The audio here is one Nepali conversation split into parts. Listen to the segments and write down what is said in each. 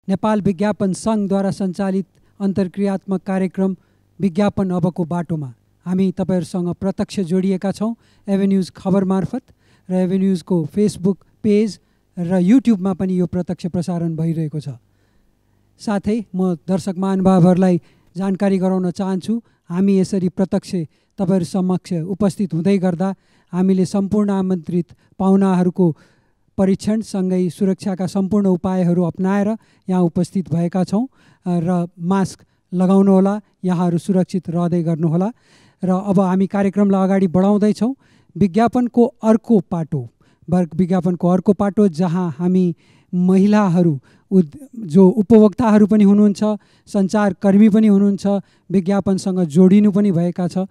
नेपाल विज्ञापन सङ्घद्वारा सञ्चालित अन्तर्क्रियात्मक कार्यक्रम विज्ञापन अबको बाटोमा हामी तपाईहरुसँग प्रत्यक्ष जोडिएका छौं एभेन्यूज खबर मार्फत र एभेन्यूजको फेसबुक पेज र युट्युबमा पनि यो प्रत्यक्ष प्रसारण भइरहेको छ। साथै म दर्शक महानुभावहरूलाई जानकारी गराउन चाहन्छु, हामी यसरी प्रत्यक्ष तपाईहरु समक्ष उपस्थित हुँदै गर्दा हामीले सम्पूर्ण आमन्त्रित पाहुनाहरूको परीक्षण सँगै सुरक्षाका सम्पूर्ण उपायहरू अपनाएर यहाँ उपस्थित भएका छौं र मास्क लगाउनुहोला, यहाँहरू सुरक्षित रहँदै गर्नुहोला। र अब हामी कार्यक्रमलाई अगाडि बढाउँदै छौं। विज्ञापनको अर्को पाटो जहाँ हामी महिलाहरू जो उपभोक्ताहरू पनि हुनुहुन्छ, सञ्चारकर्मी पनि हुनुहुन्छ, विज्ञापनसँग जोडिनु पनि भएका छ।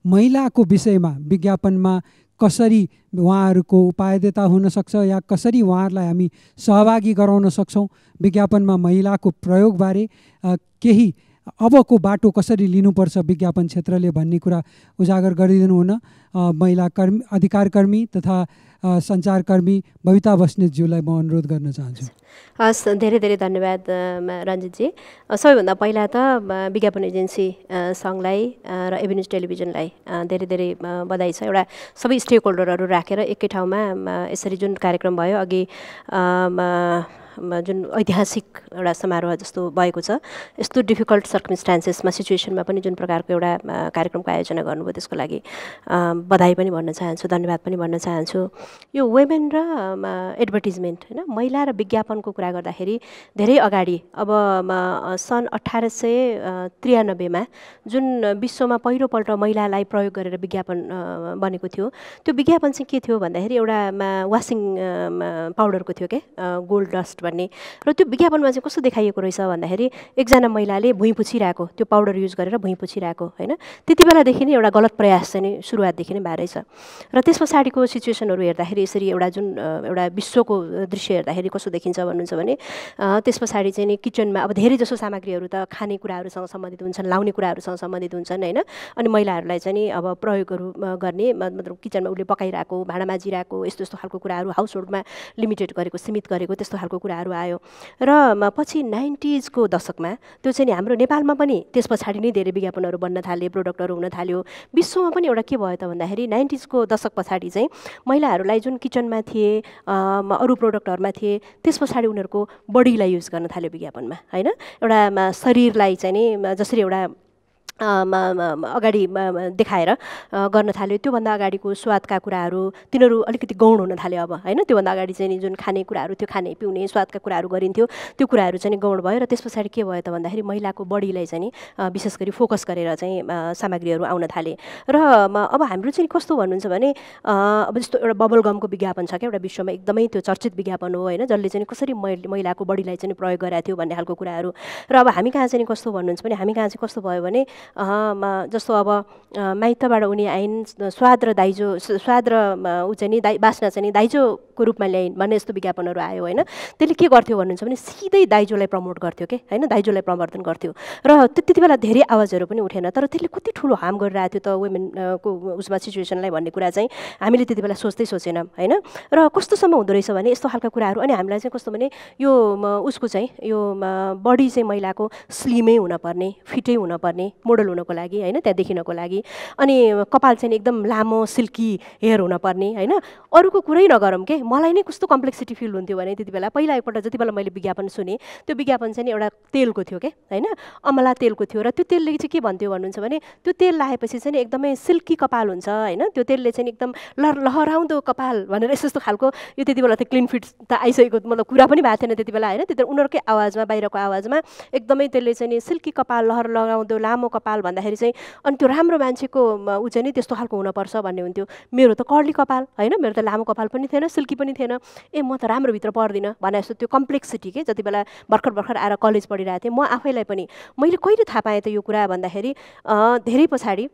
महिलाको विषयमा विज्ञापनमा कसरी उहाँहरूको उपादेयता हुन सक्छ या कसरी उहाँहरूलाई हामी सहभागी गराउन सक्छौं, विज्ञापनमा महिलाको प्रयोगबारे केही अबको बाटो कसरी लिनुपर्छ विज्ञापन क्षेत्रले भन्ने कुरा उजागर गरिदिनु हुन महिला अधिकारकर्मी तथा सञ्चारकर्मी बबिता बस्नेतज्यूलाई म अनुरोध गर्न चाहन्छु। हस्, धेरै धेरै धन्यवाद रञ्जितजी। सबैभन्दा पहिला त विज्ञापन एजेन्सी सङ्घलाई र एभेन्यूज टेलिभिजनलाई धेरै धेरै बधाई छ। एउटा सबै स्टेक होल्डरहरू राखेर एकै ठाउँमा यसरी जुन कार्यक्रम भयो, अघि जुन ऐतिहासिक एउटा समारोह जस्तो भएको छ, यस्तो डिफिकल्ट सर्कमस्टान्सेसमा सिचुएसनमा पनि जुन प्रकारको एउटा कार्यक्रमको आयोजना गर्नुभयो त्यसको लागि बधाई पनि भन्न चाहन्छु, धन्यवाद पनि भन्न चाहन्छु। यो वुमेन र एडभर्टिजमेन्ट हैन, महिला र विज्ञापनको कुरा गर्दाखेरि धेरै अगाडि अब सन् 1893 मा जुन विश्वमा पहिलोपल्ट महिलालाई प्रयोग गरेर विज्ञापन बनेको थियो, त्यो विज्ञापन चाहिँ के थियो भन्दाखेरि एउटा वासिङ पाउडरको थियो के, गोल्ड डस्ट भन्ने। र त्यो विज्ञापनमा चाहिँ कस्तो देखाइएको रहेछ भन्दाखेरि एकजना महिलाले भुइँ पुछिरहेको, त्यो पाउडर युज गरेर भुइँ पुछिरहेको हैन। त्यति बेलादेखि नै एउटा गलत प्रयास चाहिँ सुरुवातदेखि नै भएर रहेछ। र त्यस पछाडिको सिचुएसनहरू हेर्दाखेरि यसरी एउटा विश्वको दृश्य हेर्दाखेरि कस्तो देखिन्छ भन्नुहुन्छ भने त्यस पछाडि चाहिँ नि किचनमा अब धेरै जसो सामग्रीहरू त खानेकुराहरूसँग सम्बन्धित हुन्छन्, लाउने कुराहरूसँग सम्बन्धित हुन्छन् हैन। अनि महिलाहरूलाई चाहिँ नि अब प्रयोगहरू गर्ने मतलब किचनमा उसले पकाइरहेको, भाँडा माझिरहेको, यस्तो यस्तो खालको कुराहरू हाउस होल्डमा लिमिटेड गरेको, सीमित गरेको त्यस्तो खालको कुराहरू आयो। र पछि 90s को दशकमा त्यो चाहिँ नि हाम्रो नेपालमा पनि त्यस पछाडि नै धेरै विज्ञापनहरू बन्न थाले, प्रोडक्टहरू हुन थाल्यो। विश्वमा पनि एउटा के भयो त भन्दाखेरि 90s को दशक पछाडि चाहिँ महिलाहरूलाई जुन किचनमा थिए, अरू प्रोडक्टहरूमा थिए, त्यस पछाडि उनीहरूको बडीलाई युज गर्न थाल्यो विज्ञापनमा हैन। एउटा शरीरलाई चाहिँ नि जसरी एउटा अगाडि देखाएर गर्न थाल्यो, त्योभन्दा अगाडिको स्वादका कुराहरू तिनीहरू अलिकति गौण हुन थाल्यो अब हैन। त्योभन्दा अगाडि चाहिँ जुन खाने कुराहरू थियो, खाने पिउने स्वादका कुराहरू गरिन्थ्यो, त्यो कुराहरू चाहिँ गौण भयो। र त्यस पछाडि के भयो त भन्दाखेरि महिलाको बडीलाई चाहिँ विशेष गरी फोकस गरेर चाहिँ सामग्रीहरू आउन थाले। र अब हाम्रो चाहिँ कस्तो भन्नुहुन्छ भने अब जस्तो एउटा बबल गमको विज्ञापन छ क्या, एउटा विश्वमा एकदमै त्यो चर्चित विज्ञापन हो हैन, जसले चाहिँ कसरी महिलाको बडीलाई चाहिँ प्रयोग गरेको थियो भन्ने खालको कुराहरू। र अब हामी कहाँ चाहिँ कस्तो भन्नुहुन्छ भने हामी कहाँ चाहिँ कस्तो भयो भने जस्तो अब माइतबाट उनी आइन्, स्वाद र ऊ चाहिँ नि बास्ना चाहिँ नि दाइजोको रूपमा ल्याइन् भन्ने यस्तो विज्ञापनहरू आयो हैन। त्यसले के गर्थ्यो भन्नुहुन्छ भने सिधै दाइजोलाई प्रमोट गर्थ्यो के हैन, दाइजोलाई प्रवर्धन गर्थ्यो। र त्यति बेला धेरै आवाजहरू पनि उठेन, तर त्यसले कति ठुलो हार्म गरिरहेको थियो त वुमेनको उसमा सिचुएसनलाई भन्ने कुरा चाहिँ हामीले त्यति बेला सोचेनौँ हैन। र कस्तोसम्म हुँदो रहेछ भने यस्तो खालका कुराहरू, अनि हामीलाई चाहिँ कस्तो भने यो उसको चाहिँ यो बडी चाहिँ महिलाको स्लिमै हुनपर्ने, फिटै हुनपर्ने, मोडल हुनको लागि हैन, त्यहाँ देखिनको लागि। अनि कपाल चाहिँ एकदम लामो सिल्की हेयर हुनपर्ने हैन। अरूको कुरै नगरौँ के, मलाई नै कस्तो कम्प्लेक्सिटी फिल हुन्थ्यो भने त्यति बेला पहिला एकपल्ट जति बेला मैले विज्ञापन सुने, त्यो विज्ञापन चाहिँ एउटा तेलको थियो के हैन, अमला तेलको थियो। र त्यो तेलले चाहिँ के भन्थ्यो भन्नुहुन्छ भने त्यो तेल लगाएपछि चाहिँ एकदमै सिल्की कपाल हुन्छ हैन, त्यो तेलले चाहिँ एकदम लहराउँदो कपाल भनेर यस्तो खालको। यो त्यति बेला त क्लिन फिट त आइसकेको मतलब कुरा पनि भएको थिएन त्यति बेला हैन। त्यति उनीहरूकै आवाजमा, बाहिरको आवाजमा एकदमै त्यसले चाहिँ सिल्की कपाल, लगाउँदो लामो कपाल भन्दाखेरि चाहिँ, अनि त्यो राम्रो मान्छेको ऊ चाहिँ नि त्यस्तो खालको हुनुपर्छ भन्ने हुन्थ्यो। मेरो त कर्ली कपाल हैन, मेरो त लामो कपाल पनि थिएन, सिल्की पनि थिएन, म त राम्रो भित्र पर्दिनँ भने जस्तो त्यो कम्प्लेक्सिटी के। जति बेला भर्खर आएर कलेज पढिरहेको थिएँ, म आफैलाई पनि मैले कहिले थाहा पाएँ त यो कुरा भन्दाखेरि धेरै पछाडि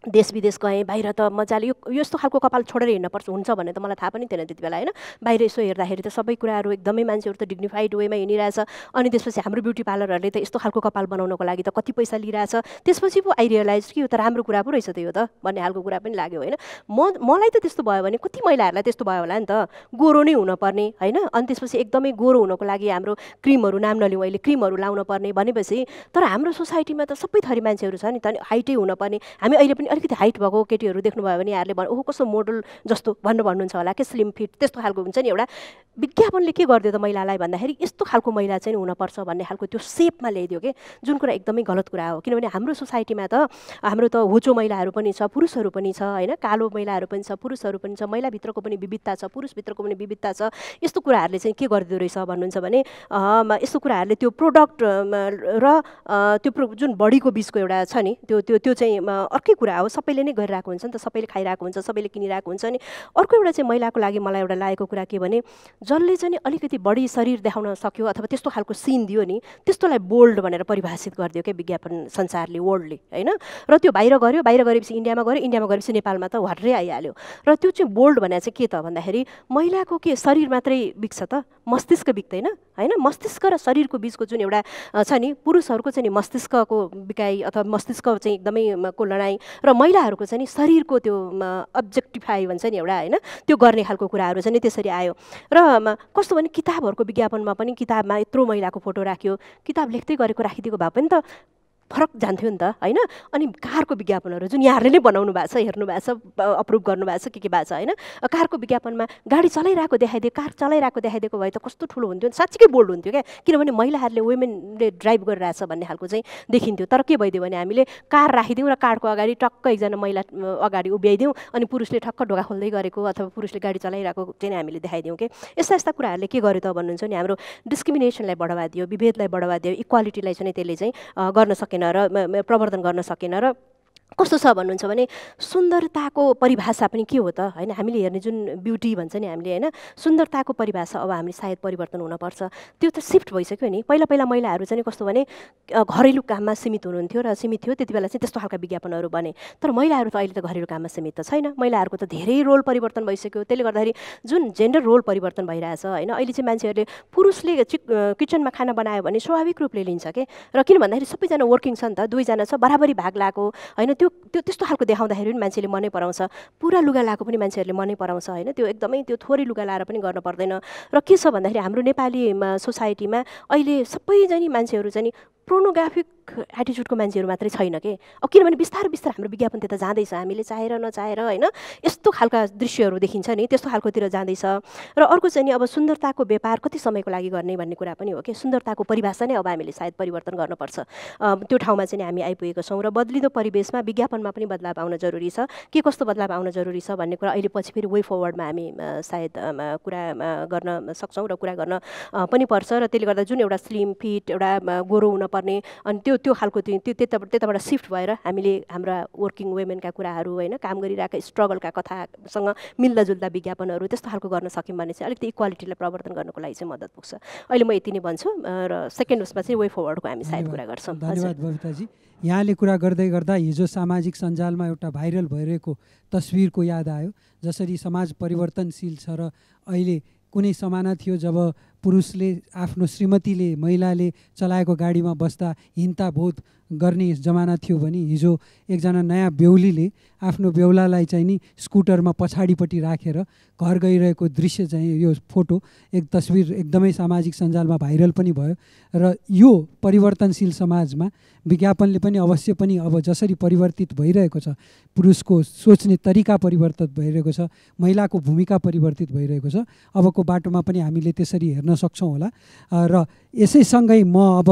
देश विदेश गएँ, बाहिर त मजाले यो यस्तो खालको कपाल छोडेर हिँड्नुपर्छ हुन्छ भन्ने त मलाई थाहा पनि थिएन त्यति बेला होइन। बाहिर यसो हेर्दाखेरि त सबै कुराहरू एकदमै मान्छेहरू त डिग्निफाइड वेमा हिँडिरहेछ। अनि त्यसपछि हाम्रो ब्युटी पार्लरहरूले त यस्तो खालको कपाल बनाउनको लागि त कति पैसा लिइरहेछ। त्यसपछि पो आई रियलाइज कि यो त राम्रो कुरा पो रहेछ त यो त भन्ने खालको कुरा पनि लाग्यो होइन। मलाई त त्यस्तो भयो भने कति महिलाहरूलाई त्यस्तो भयो होला नि त, गोरो नै हुनुपर्ने होइन। अनि त्यसपछि एकदमै गोरो हुनको लागि हाम्रो क्रिमहरू नाम नलिउँ अहिले, क्रिमहरू लाउन पर्ने भनेपछि तर हाम्रो सोसाइटीमा त सबै थरी मान्छेहरू छ नि त, हाइटै हुनुपर्ने। हामी अहिले पनि अलिकति हाइट भएको केटीहरू देख्नुभयो भने यहाँहरूले ओहो कस्तो मोडल जस्तो भन्नुहुन्छ होला कि स्लिम फिट त्यस्तो खालको हुन्छ नि। एउटा विज्ञापनले के गरिदियो त महिलालाई भन्दाखेरि यस्तो खालको महिला चाहिँ हुनुपर्छ भन्ने खालको त्यो सेपमा ल्याइदियो कि, जुन कुरा एकदमै गलत कुरा हो। किनभने हाम्रो सोसाइटीमा त हाम्रो त होचो महिलाहरू पनि छ, पुरुषहरू पनि छ होइन, कालो महिलाहरू पनि छ, पुरुषहरू पनि छ, महिलाभित्रको पनि विविधता छ, पुरुषभित्रको पनि विविधता छ। यस्तो कुराहरूले चाहिँ के गरिदिँदो रहेछ भन्नुहुन्छ भने यस्तो कुराहरूले त्यो प्रोडक्ट र त्यो जुन बडीको बिचको एउटा छ नि त्यो त्यो त्यो चाहिँ अर्कै कुरा हो। सबैले नै गरिरहेको हुन्छ नि त, सबैले खाइरहेको हुन्छ, सबैले किनिरहेको हुन्छ नि। अर्को एउटा चाहिँ महिलाको लागि मलाई एउटा लागेको कुरा के भने जसले चाहिँ अलिकति बढी शरीर देखाउन सक्यो अथवा त्यस्तो खालको सिन दियो नि त्यस्तोलाई बोल्ड भनेर परिभाषित गरिदियो क्या विज्ञापन संसारले, वर्ल्डले होइन। र त्यो बाहिर गऱ्यो, बाहिर गरेपछि इन्डियामा गऱ्यो, इन्डियामा गरेपछि नेपालमा त हर्रै आइहाल्यो। र त्यो चाहिँ बोल्ड भने चाहिँ के त भन्दाखेरि महिलाको के शरीर मात्रै बिग्छ त, मस्तिष्क बिग्दैन होइन। मस्तिष्क र शरीरको बिचको जुन एउटा छ नि, पुरुषहरूको चाहिँ नि मस्तिष्कको बिकाइ अथवा मस्तिष्क चाहिँ एकदमै को लडाइँ र महिलाहरूको चाहिँ नि शरीरको त्यो अब्जेक्टिफाई भन्छ नि एउटा होइन, त्यो गर्ने खालको कुराहरू चाहिँ नि त्यसरी आयो। र कस्तो भने किताबहरूको विज्ञापनमा पनि किताबमा यत्रो महिलाको फोटो राख्यो, किताब लेख्दै गरेको राखिदिएको भए पनि त फरक जान्थ्यो नि त होइन। अनि कारको विज्ञापनहरू जुन यहाँहरूले नै बनाउनु भएको छ, हेर्नु भएको छ, अप्रुभ गर्नुभएको छ, के भएको छ होइन। कारको विज्ञापनमा गाडी चलाइरहेको देखाइदियो, कार चलाइरहेको देखाइदिएको भए त कस्तो ठुलो हुन्थ्यो, साँच्चीकै बोल्ड हुन्थ्यो क्या। किनभने महिलाहरूले वुमेनले ड्राइभ गरिरहेछ भन्ने खालको चाहिँ देखिन्थ्यो। तर के भइदियो भने हामीले कार राखिदिउँ र कारको अगाडि टक्क एकजना महिला अगाडि उभ्याइदिउँ अनि पुरुषले ठक्क ढोका खोल्दै गरेको अथवा पुरुषले गाडी चलाइरहेको चाहिँ हामीले देखाइदिउँ कि। यस्ता यस्ता कुराहरूले के गर्यो त भन्नुहुन्छ नि, हाम्रो डिस्क्रिमिनेसनलाई बढावा दियो, विभेदलाई बढावा दियो, इक्वालिटीलाई चाहिँ त्यसले चाहिँ गर्न सकेन र प्रवर्धन गर्न सकेन। र कस्तो छ भन्नुहुन्छ भने सुन्दरताको परिभाषा पनि के हो त होइन। हामीले हेर्ने जुन ब्युटी भन्छ नि हामीले होइन, सुन्दरताको परिभाषा अब हामी सायद परिवर्तन हुनपर्छ। त्यो त सिफ्ट भइसक्यो नि। पहिला पहिला महिलाहरू चाहिँ कस्तो भने घरेलु काममा सीमित हुनुहुन्थ्यो र सीमित थियो, त्यति बेला चाहिँ त्यस्तो खालका विज्ञापनहरू बने। तर महिलाहरू त अहिले त घरेलु काममा सीमित त छैन, महिलाहरूको त धेरै रोल परिवर्तन भइसक्यो। त्यसले गर्दाखेरि जुन जेन्डर रोल परिवर्तन भइरहेछ होइन, अहिले चाहिँ मान्छेहरूले पुरुषले किचनमा खाना बनायो भने स्वाभाविक रूपले लिन्छ के। र किन भन्दाखेरि सबैजना वर्किङ छ नि त, दुईजना छ, बराबरी भाग लगाएको होइन। त्यो त्यस्तो खालको देखाउँदाखेरि पनि मान्छेले मनै पराउँछ, पुरा लुगा लगाएको पनि मान्छेहरूले मनै पराउँछ होइन। त्यो एकदमै त्यो थोरै लुगा लाएर पनि गर्न पर्दैन। र के छ भन्दाखेरि हाम्रो नेपाली सोसाइटीमा अहिले सबैजना मान्छेहरू चाहिँ पोर्नोग्राफिक एटिच्युडको मान्छेहरू मात्रै छैन के। अब किनभने बिस्तारै बिस्तारै हाम्रो विज्ञापन त्यता जाँदैछ, हामीले चाहेर नचाहेर होइन यस्तो खालका दृश्यहरू देखिन्छ नि त्यस्तो खालकोतिर जाँदैछ। र अर्को चाहिँ नि अब सुन्दरताको व्यापार कति समयको लागि गर्ने भन्ने कुरा पनि हो कि। सुन्दरताको परिभाषा नै अब हामीले सायद परिवर्तन गर्नुपर्छ। त्यो ठाउँमा चाहिँ हामी आइपुगेको छौँ। र बदलिँदो परिवेशमा विज्ञापनमा पनि बदलाव आउन जरुरी छ। के कस्तो बदलाव आउन जरुरी छ भन्ने कुरा अहिले पछि फेरि वे फरवर्डमा हामी सायद कुरा गर्न सक्छौँ र कुरा गर्न पनि पर्छ। र त्यसले गर्दा जुन एउटा स्लिम फिट एउटा गोरो हुनुपर्ने अनि त्यो खालको त्यताबाट सिफ्ट भएर हामीले हाम्रा वर्किङ वुमेनका कुराहरू होइन, काम गरिरहेका स्ट्रगलका कथासँग मिल्दाजुल्दा विज्ञापनहरू त्यस्तो खालको गर्न सक्यौँ भने चाहिँ अलिकति इक्वालिटीलाई प्रवर्धन गर्नको लागि चाहिँ मद्दत पुग्छ। अहिले म यति नै भन्छु र सेकेन्ड उसमा चाहिँ वे फरवर्डको हामी सायद कुरा गर्छौँ। धन्यवाद बबिताजी। यहाँले कुरा गर्दै गर्दा हिजो सामाजिक सञ्जालमा एउटा भाइरल भइरहेको तस्विरको याद आयो। जसरी समाज परिवर्तनशील छ र अहिले कुनै जमाना थियो जब पुरुषले आफ्नो श्रीमतीले महिलाले चलाएको गाडीमा बस्दा हिंताबोध गर्ने जमाना थियो भने हिजो एकजना नयाँ बेहुलीले आफ्नो बेहुलालाई चाहिँ नि स्कुटरमा पछाडिपट्टि राखेर घर गइरहेको दृश्य चाहिँ यो फोटो एक तस्विर एकदमै सामाजिक सञ्जालमा भाइरल पनि भयो। र यो परिवर्तनशील समाजमा विज्ञापनले पनि अवश्य पनि अब जसरी परिवर्तित भइरहेको छ, पुरुषको सोच्ने तरिका परिवर्तित भइरहेको छ, महिलाको भूमिका परिवर्तित भइरहेको छ, अबको बाटोमा पनि हामीले त्यसरी हेर्न सक्छौँ होला। र यसैसँगै म अब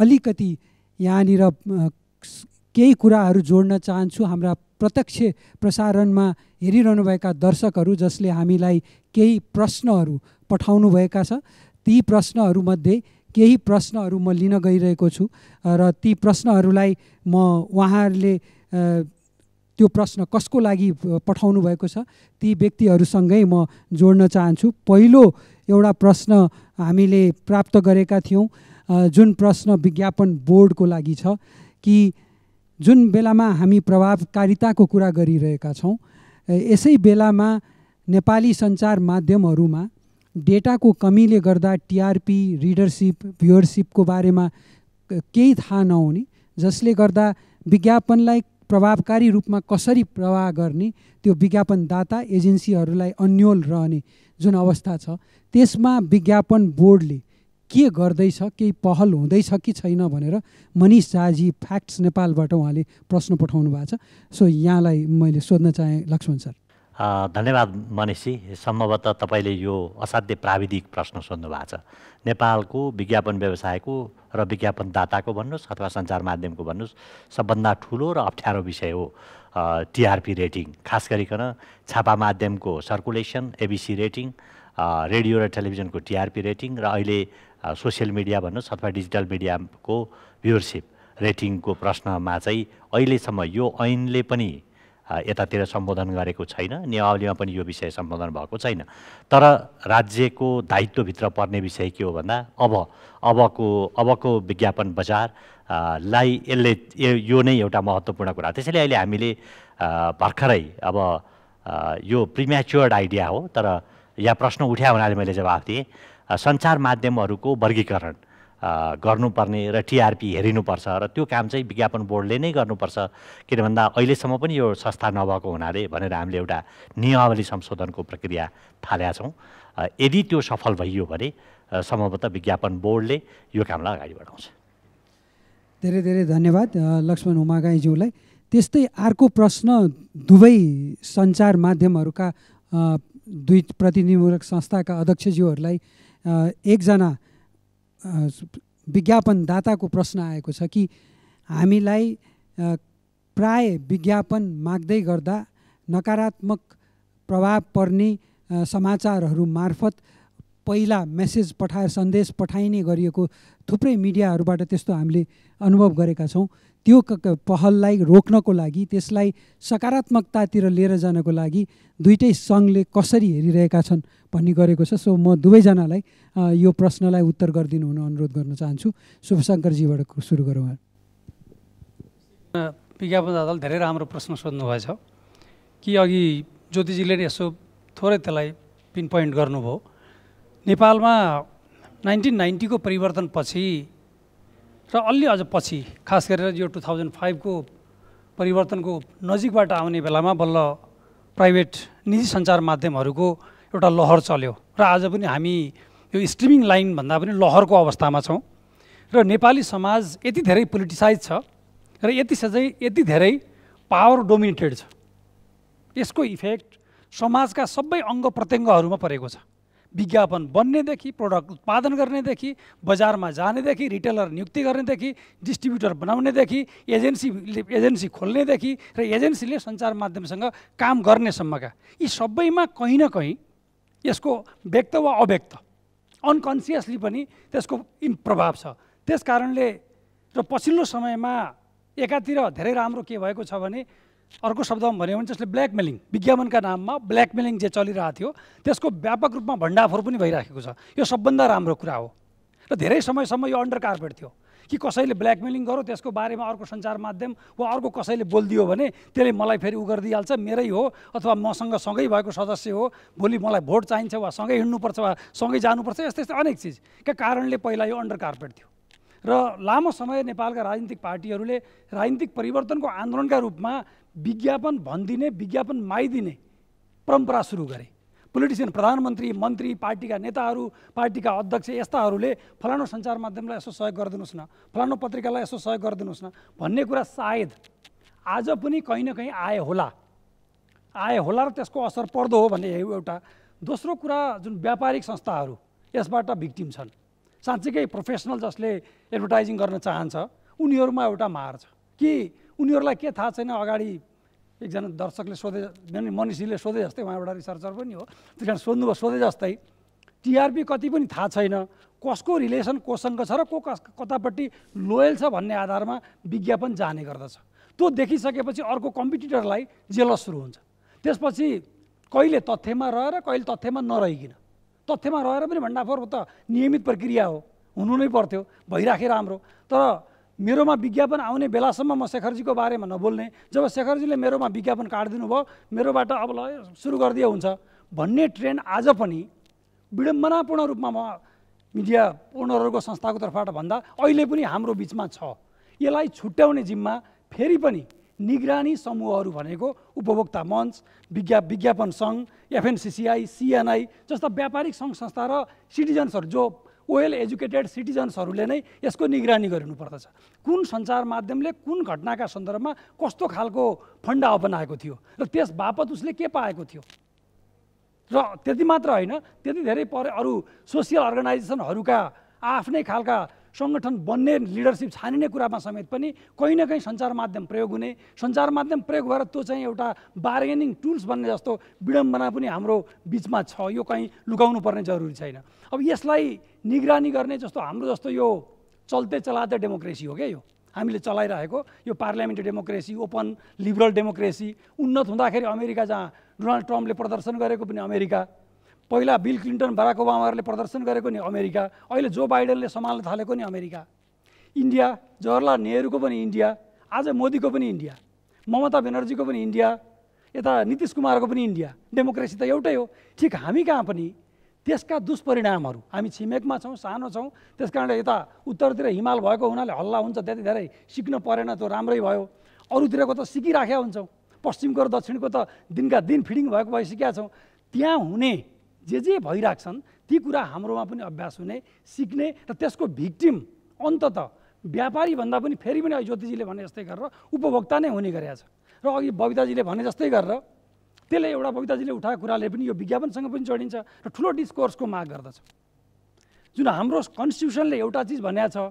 अलिकति यहाँनिर केही कुराहरू जोड्न चाहन्छु। हाम्रा प्रत्यक्ष प्रसारणमा हेरिरहनुभएका दर्शकहरू जसले हामीलाई केही प्रश्नहरू पठाउनुभएका छ, ती प्रश्नहरूमध्ये केही प्रश्नहरू म लिन गइरहेको छु र ती प्रश्नहरूलाई म उहाँहरूले त्यो प्रश्न कसको लागि पठाउनु भएको छ ती व्यक्तिहरूसँगै म जोड्न चाहन्छु। पहिलो एउटा प्रश्न हामीले प्राप्त गरेका थियौँ, जुन प्रश्न विज्ञापन बोर्डको लागि छ कि जुन बेलामा हामी प्रभावकारिताको कुरा गरिरहेका छौँ, यसै बेलामा नेपाली सञ्चार माध्यमहरूमा डेटाको कमीले गर्दा टिआरपी, रिडरसिप, भ्युअरसिपको बारेमा केही थाहा नहुने, जसले गर्दा विज्ञापनलाई प्रभावकारी रूपमा कसरी प्रवाह गर्ने त्यो विज्ञापनदाता एजेन्सीहरूलाई अन्योल रहने जुन अवस्था छ, त्यसमा विज्ञापन बोर्डले के गर्दैछ, केही पहल हुँदैछ कि छैन भनेर मनिष झाजी फ्याक्ट्स नेपालबाट उहाँले प्रश्न पठाउनु भएको छ। सो यहाँलाई मैले सोध्न चाहेँ लक्ष्मण सर। धन्यवाद मनिषजी। सम्भवतः तपाईँले यो असाध्य प्राविधिक प्रश्न सोध्नु भएको छ। नेपालको विज्ञापन व्यवसायको र विज्ञापनदाताको भन्नुहोस् अथवा सञ्चार माध्यमको भन्नुहोस्, सबभन्दा ठुलो र अप्ठ्यारो विषय हो टिआरपी रेटिङ। खास गरिकन छापा माध्यमको सर्कुलेसन, एबिसी रेटिङ, रेडियो र टेलिभिजनको टिआरपी रेटिङ र अहिले सोसियल मिडिया भन्नुहोस् अथवा डिजिटल मिडियाको भ्युअरसिप रेटिङको प्रश्नमा चाहिँ अहिलेसम्म यो ऐनले पनि यतातिर सम्बोधन गरेको छैन, नियमावलीमा पनि यो विषय सम्बोधन भएको छैन। तर राज्यको दायित्वभित्र पर्ने विषय के हो भन्दा अबको विज्ञापन बजारलाई यसले यो नै एउटा महत्त्वपूर्ण कुरा। त्यसैले अहिले हामीले भर्खरै अब यो प्रिम्याच्योर्ड आइडिया हो, तर यहाँ प्रश्न उठ्या हुनाले मैले जवाफ दिएँ। सञ्चार माध्यमहरूको वर्गीकरण गर्नुपर्ने र टिआरपी हेरिनुपर्छ र त्यो काम चाहिँ विज्ञापन बोर्डले नै गर्नुपर्छ, किन भन्दा अहिलेसम्म पनि यो संस्था नभएको हुनाले भनेर हामीले एउटा नियमावली संशोधनको प्रक्रिया थालेका छौँ। यदि त्यो सफल भइयो भने सम्भवतः विज्ञापन बोर्डले यो कामलाई अगाडि बढाउँछ। धेरै धेरै धन्यवाद लक्ष्मण उमागाईज्यूलाई। त्यस्तै अर्को प्रश्न दुवै सञ्चार माध्यमहरूका दुई प्रतिनिधिमूलक संस्थाका अध्यक्षज्यूहरूलाई एकजना विज्ञापनदाताको प्रश्न आएको छ कि हामीलाई प्राय विज्ञापन माग्दै गर्दा नकारात्मक प्रभाव पर्ने समाचारहरू मार्फत पहिला मेसेज पठाएर सन्देश पठाइने गरिएको थुप्रै मिडियाहरूबाट त्यस्तो हामीले अनुभव गरेका छौँ। त्यो पहललाई रोक्नको लागि, त्यसलाई सकारात्मकतातिर लिएर जानको लागि दुईटै सङ्घले कसरी हेरिरहेका छन् भन्ने गरेको छ। सो म दुवैजनालाई यो प्रश्नलाई उत्तर गरिदिनु हुन अनुरोध गर्न चाहन्छु। शुभशङ्करजीबाट सुरु गरौँ। विज्ञापनदाताले धेरै राम्रो प्रश्न सोध्नुभएछ कि अघि ज्योतिजीले यसो थोरै त्यसलाई पिन पोइन्ट गर्नुभयो। नेपालमा 1990 को परिवर्तनपछि र अलि अझ पछि, खास गरेर यो 2005 को परिवर्तनको नजिकबाट आउने बेलामा बल्ल प्राइभेट निजी सञ्चार माध्यमहरूको एउटा लहर चल्यो र आज पनि हामी यो स्ट्रिमिङ लाइन भन्दा पनि लहरको अवस्थामा छौँ। र नेपाली समाज यति धेरै पोलिटिसाइज छ र यति धेरै पावर डोमिनेटेड छ। यसको इफेक्ट समाजका सबै अङ्ग प्रत्यङ्गहरूमा परेको छ। विज्ञापन बन्नेदेखि, प्रोडक्ट उत्पादन गर्नेदेखि, बजारमा जानेदेखि, रिटेलर नियुक्ति गर्नेदेखि, डिस्ट्रिब्युटर बनाउनेदेखि, एजेन्सी खोल्नेदेखि र एजेन्सीले सञ्चार माध्यमसँग काम गर्नेसम्मका यी सबैमा कहीँ न कहीँ यसको व्यक्त वा अव्यक्त अनकन्सियसली पनि त्यसको प्रभाव छ। त्यस कारणले र पछिल्लो समयमा एकातिर धेरै राम्रो के भएको छ भने अर्को शब्दमा भन्यो भने जसले ब्ल्याकमेलिङ, विज्ञापनका नाममा ब्ल्याकमेलिङ जे चलिरहेको थियो त्यसको व्यापक रूपमा भण्डाफोर पनि भइराखेको छ। यो सबभन्दा राम्रो कुरा हो। र धेरै समयसम्म यो अन्डर कार्पेट थियो कि कसैले ब्ल्याकमेलिङ गर्यो, त्यसको बारेमा अर्को सञ्चार माध्यम वा अर्को कसैले बोलिदियो भने त्यसले मलाई फेरि उ गरिदिइहाल्छ, मेरै हो अथवा मसँग सँगै भएको सदस्य हो, भोलि मलाई भोट चाहिन्छ वा सँगै हिँड्नुपर्छ वा सँगै जानुपर्छ, यस्तै यस्तै अनेक चिजका कारणले पहिला यो अन्डर कार्पेट थियो। र लामो समय नेपालका राजनीतिक पार्टीहरूले राजनीतिक परिवर्तनको आन्दोलनका रूपमा विज्ञापन भनिदिने, विज्ञापन मागिदिने परम्परा सुरु गरे। पोलिटिसियन, प्रधानमन्त्री, मन्त्री, पार्टीका नेताहरू, पार्टीका अध्यक्ष यस्ताहरूले फलानु सञ्चार माध्यमलाई यसो सहयोग गरिदिनुहोस् न, फलानु पत्रिकालाई यसो सहयोग गरिदिनुहोस् न भन्ने कुरा सायद आज पनि कहीँ न कहीँ आए होला र त्यसको असर पर्दो हो भन्ने एउटा। दोस्रो कुरा, जुन व्यापारिक संस्थाहरू यसबाट भिक्टिम छन्। साँच्चीकै प्रोफेसनल जसले एडभर्टाइजिङ गर्न चाहन्छ उनीहरूमा एउटा मार छ कि उनीहरूलाई के थाहा छैन। अगाडि एकजना दर्शकले सोधे, मनिषजीले सोधे जस्तै, उहाँ एउटा रिसर्चर पनि हो, त्यस कारण सोधे जस्तै टिआरपी कति पनि थाहा छैन, कसको रिलेसन कोसँग छ र को कतापट्टि लोयल छ भन्ने आधारमा विज्ञापन जाने गर्दछ। त्यो देखिसकेपछि अर्को कम्पिटिटरलाई जेलस सुरु हुन्छ। त्यसपछि कहिले तथ्यमा रहेर कहिले तथ्यमा नरहिकन, तथ्यमा रहेर पनि भण्डाफोर त नियमित प्रक्रिया हो, हुनु नै पर्थ्यो, भइराखे राम्रो। तर मेरोमा विज्ञापन आउने बेलासम्म म शेखरजीको बारेमा नबोल्ने, जब शेखरजीले मेरोमा विज्ञापन काटिदिनु भयो मेरोबाट अब ल सुरु गरिदिए हुन्छ भन्ने ट्रेन्ड आज पनि विडम्बनापूर्ण रूपमा म मिडिया ओनरहरूको संस्थाको तर्फबाट भन्दा अहिले पनि हाम्रो बिचमा छ। यसलाई छुट्याउने जिम्मा फेरि पनि निगरानी समूहहरू भनेको उपभोक्ता मञ्च, विज्ञापन सङ्घ, FNCCI, CNI जस्ता व्यापारिक सङ्घ संस्था र सिटिजन्सहरू जो वेल एजुकेटेड सिटिजन्सहरूले नै यसको निगरानी गरिनुपर्दछ। कुन सञ्चार माध्यमले कुन घटनाका सन्दर्भमा कस्तो खालको फन्डा अपनाएको थियो र त्यस बापत उसले के पाएको थियो। र त्यति मात्र होइन, त्यति धेरै अरू सोसियल अर्गनाइजेसनहरूका आफ्नै खालका सङ्गठन बन्ने लिडरसिप छानिने कुरामा समेत पनि कहीँ न कहीँ सञ्चार माध्यम प्रयोग हुने, सञ्चार माध्यम प्रयोग भएर त्यो चाहिँ एउटा बार्गेनिङ टुल्स बन्ने जस्तो विडम्बना पनि हाम्रो बिचमा छ। यो कहीँ लुकाउनु पर्ने जरुरी छैन। अब यसलाई निगरानी गर्ने जस्तो हाम्रो जस्तो यो चल्ते चलाते डेमोक्रेसी हो क्या, यो हामीले चलाइरहेको यो parliamentary democracy, open liberal democracy. उन्नत हुँदाखेरि अमेरिका जहाँ डोनाल्ड ट्रम्पले प्रदर्शन गरेको पनि अमेरिका, पहिला बिल क्लिन्टन बराक ओबामाहरूले प्रदर्शन गरेको नि अमेरिका, अहिले जो बाइडेनले सम्हाल्न थालेको नि अमेरिका, इन्डिया जवाहरलाल नेहरूको पनि इन्डिया, आज मोदीको पनि इन्डिया, ममता बेनर्जीको पनि इन्डिया, यता नीतिश कुमारको पनि इन्डिया। डेमोक्रेसी त एउटै हो। ठिक हामी कहाँ पनि त्यसका दुष्परिणामहरू, हामी छिमेकमा छौँ, सानो छौँ, त्यस कारणले यता उत्तरतिर हिमाल भएको हुनाले हल्ला हुन्छ, त्यति धेरै सिक्न परेन, त्यो राम्रै भयो। अरूतिरको त सिकिराखेका हुन्छौँ, पश्चिमको र दक्षिणको त दिनका दिन फिडिङ भएको भइसकेका छौँ। त्यहाँ हुने जे भइरहेछन् ती कुरा हाम्रोमा पनि अभ्यास हुने, सिक्ने र त्यसको भिक्टिम अन्ततः व्यापारी भन्दा पनि फेरि पनि ज्योतिजीले भने जस्तै गरेर उपभोक्ता नै हुने गरेछ। र अघि बबिताजीले भने जस्तै गरेर त्यसले एउटा बबिताजीले उठाएको कुराले पनि यो विज्ञापनसँग पनि जोडिन्छ र ठुलो डिस्कोर्सको माग गर्दछ। जुन हाम्रो कन्स्टिट्युसनले एउटा चिज भनेको छ,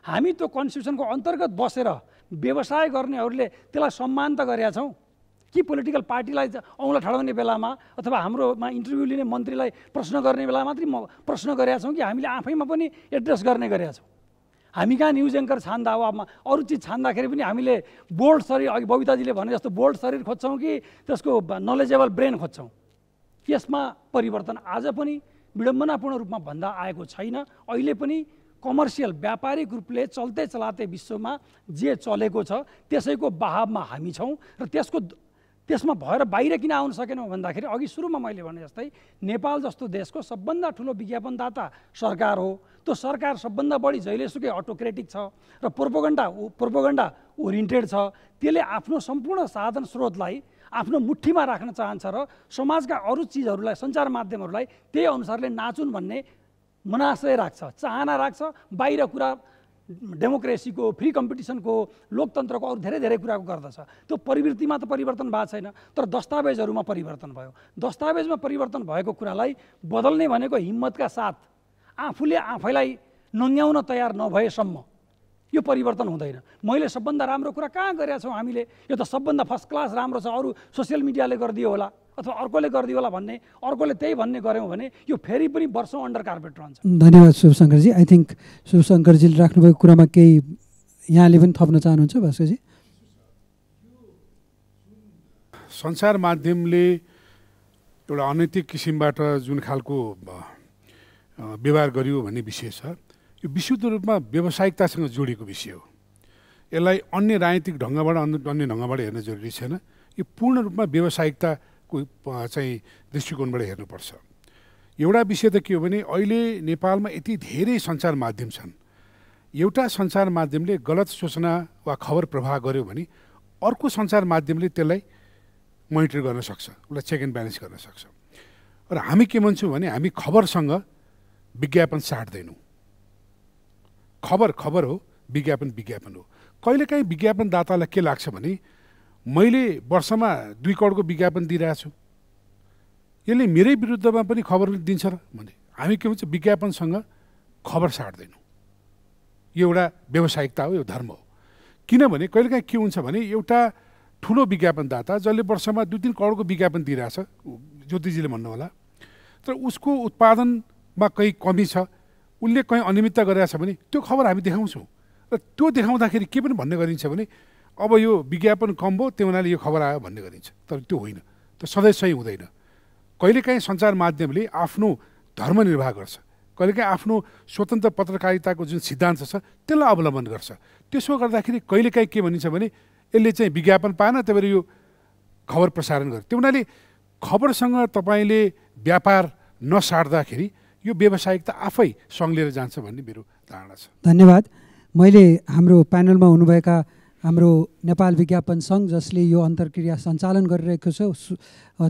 हामी त्यो कन्स्टिट्युसनको अन्तर्गत बसेर व्यवसाय गर्नेहरूले त्यसलाई सम्मान त गरेका छौँ कि पोलिटिकल पार्टीलाई औँला ठडाउने बेलामा अथवा हाम्रोमा इन्टरभ्यू लिने मन्त्रीलाई प्रश्न गर्ने बेला मात्रै प्रश्न गरेका छौँ कि हामीले आफैमा पनि एड्रेस गर्ने गरेका छौँ। हामी कहाँ न्युज एङ्कर छान्दा हो, अरू चिज छान्दाखेरि पनि हामीले बोल्ड शरीर, अघि बबिताजीले भने जस्तो बोल्ड शरीर खोज्छौँ कि त्यसको नलेजेबल ब्रेन खोज्छौँ। यसमा परिवर्तन आज पनि विडम्बनापूर्ण रूपमा भन्दा आएको छैन। अहिले पनि कमर्सियल व्यापारिक रूपले चल्ते चलाते विश्वमा जे चलेको छ त्यसैको बहावमा हामी छौँ र त्यसमा भएर बाहिर किन आउन सकेनौँ भन्दाखेरि अघि सुरुमा मैले भने जस्तै नेपाल जस्तो देशको सबभन्दा ठुलो विज्ञापनदाता सरकार हो। त्यो सरकार सबभन्दा बढी जहिलेसुकै अटोक्रेटिक छ र प्रोपोगन्डा ओरिएन्टेड छ। त्यसले आफ्नो सम्पूर्ण साधन स्रोतलाई आफ्नो मुठ्ठीमा राख्न चाहन्छ र समाजका अरू चिजहरूलाई, सञ्चार माध्यमहरूलाई त्यही अनुसारले नाचुन् भन्ने मनाशय राख्छ, चाहना राख्छ। बाहिर कुरा डेमोक्रेसीको, फ्री कम्पिटिसनको, लोकतन्त्रको अरू धेरै धेरै कुराको गर्दछ। त्यो प्रवृत्तिमा त परिवर्तन भएको छैन, तर दस्तावेजहरूमा परिवर्तन भयो। दस्तावेजमा परिवर्तन भएको कुरालाई बदल्ने भनेको हिम्मतका साथ आफूले आफैलाई नङ्ग्याउन तयार नभएसम्म यो परिवर्तन हुँदैन। मैले सबभन्दा राम्रो कुरा कहाँ गरेका छौँ हामीले, यो त सबभन्दा फर्स्ट क्लास राम्रो छ, अरू सोसियल मिडियाले गरिदियो होला अथवा अर्कोले गरिदियो होला भन्ने, अर्कोले त्यही भन्ने गऱ्यौँ भने यो फेरि पनि वर्षौँ अन्डर कार्पेट रहन्छ। धन्यवाद शुभशङ्करजी। आई थिङ्क शुभशङ्करजीले राख्नुभएको कुरामा केही यहाँले पनि थप्न चाहनुहुन्छ भास्करजी? सञ्चार माध्यमले एउटा अनैतिक किसिमबाट जुन खालको व्यवहार गरियो भन्ने विषय छ, यो विशुद्ध रूपमा व्यावसायिकतासँग जोडिएको विषय हो। यसलाई अन्य राजनीतिक ढङ्गबाट, अन्य ढङ्गबाट हेर्न जरुरी छैन। यो पूर्ण रूपमा व्यावसायिकताको चाहिँ दृष्टिकोणबाट हेर्नुपर्छ। एउटा विषय त के हो भने अहिले नेपालमा यति धेरै सञ्चार माध्यम छन्। एउटा सञ्चार माध्यमले गलत सूचना वा खबर प्रवाह गर्यो भने अर्को सञ्चार माध्यमले त्यसलाई मोनिटर गर्न सक्छ, उसलाई चेक एन्ड ब्यालेन्स गर्न सक्छ। र हामी के भन्छौँ भने हामी खबरसँग विज्ञापन साट्दैनौँ। खबर हो, विज्ञापन हो। कहिलेकाहीँ विज्ञापनदातालाई के लाग्छ भने मैले वर्षमा 2 करोडको विज्ञापन दिइरहेको छु, यसले मेरै विरुद्धमा पनि खबर दिन्छ र भने हामी के भन्छ, विज्ञापनसँग खबर साट्दैनौँ। यो एउटा व्यावसायिकता हो, यो धर्म हो। किनभने कहिलेकाहीँ के हुन्छ भने एउटा ठुलो विज्ञापनदाता जसले वर्षमा 2-3 करोडको विज्ञापन दिइरहेछ, ज्योतिजीले भन्नु होला, तर उसको उत्पादनमा कहीँ कमी छ, उसले कहीँ अनियमितता गरिरहेछ भने त्यो खबर हामी देखाउँछौँ। र त्यो देखाउँदाखेरि के पनि भन्ने गरिन्छ भने अब यो विज्ञापन कम भयो त्यो हुनाले यो खबर आयो भन्ने गरिन्छ। तर त्यो होइन, त्यो सधैँ सही हुँदैन। कहिलेकाहीँ सञ्चार माध्यमले आफ्नो धर्म निर्वाह गर्छ। कहिलेकाहीँ आफ्नो स्वतन्त्र पत्रकारिताको जुन सिद्धान्त छ त्यसलाई अवलम्बन गर्छ। त्यसो गर्दाखेरि कहिलेकाहीँ के भनिन्छ भने यसले चाहिँ विज्ञापन पाएन, त्यही भएर यो खबर प्रसारण गर्यो। त्यो हुनाले खबरसँग तपाईँले व्यापार नसाट्दाखेरि यो व्यावसायिकता आफै सङ्लिएर जान्छ भन्ने मेरो धारणा छ। धन्यवाद। मैले हाम्रो प्यानलमा हुनुभएका हाम्रो नेपाल विज्ञापन सङ्घ जसले यो अन्तर्क्रिया सञ्चालन गरिरहेको छ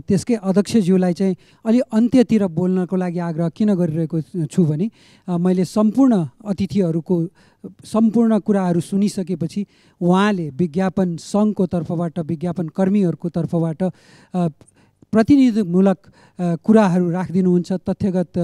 त्यसकै अध्यक्षज्यूलाई चाहिँ अलि अन्त्यतिर बोल्नको लागि आग्रह किन गरिरहेको छु भने मैले सम्पूर्ण अतिथिहरूको सम्पूर्ण कुराहरू सुनिसकेपछि उहाँले विज्ञापन सङ्घको तर्फबाट विज्ञापन कर्मीहरूको तर्फबाट प्रतिनिधिमूलक कुराहरू राखिदिनुहुन्छ, तथ्यगत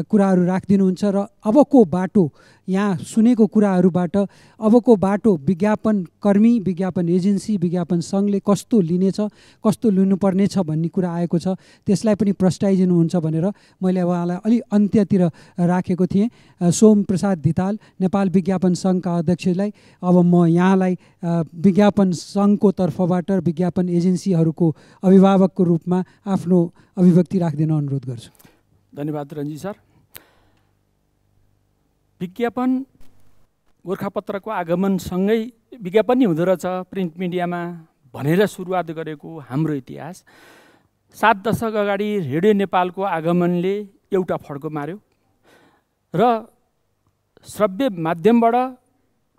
कुराहरू राखिदिनुहुन्छ र अबको बाटो यहाँ सुनेको कुराहरूबाट अबको बाटो विज्ञापन कर्मी, विज्ञापन एजेन्सी, विज्ञापन सङ्घले कस्तो लिनेछ, कस्तो लिनुपर्नेछ भन्ने कुरा आएको छ। त्यसलाई पनि प्रस्ताइदिनुहुन्छ भनेर मैले उहाँलाई अलि अन्त्यतिर राखेको थिएँ। सोम प्रसाद धिताल, नेपाल विज्ञापन सङ्घका अध्यक्षलाई अब म यहाँलाई विज्ञापन सङ्घको तर्फबाट विज्ञापन एजेन्सीहरूको अभिभावकको रूपमा आफ्नो अभिव्यक्ति राखिदिन अनुरोध गर्छु। धन्यवाद रञ्जी सर। विज्ञापन गोर्खापत्रको आगमनसँगै विज्ञापन नै हुँदो रहेछ प्रिन्ट मिडियामा भनेर सुरुवात गरेको हाम्रो इतिहास 7 दशक अगाडि रेडियो नेपालको आगमनले एउटा फड्को मार्यो र श्रव्य माध्यमबाट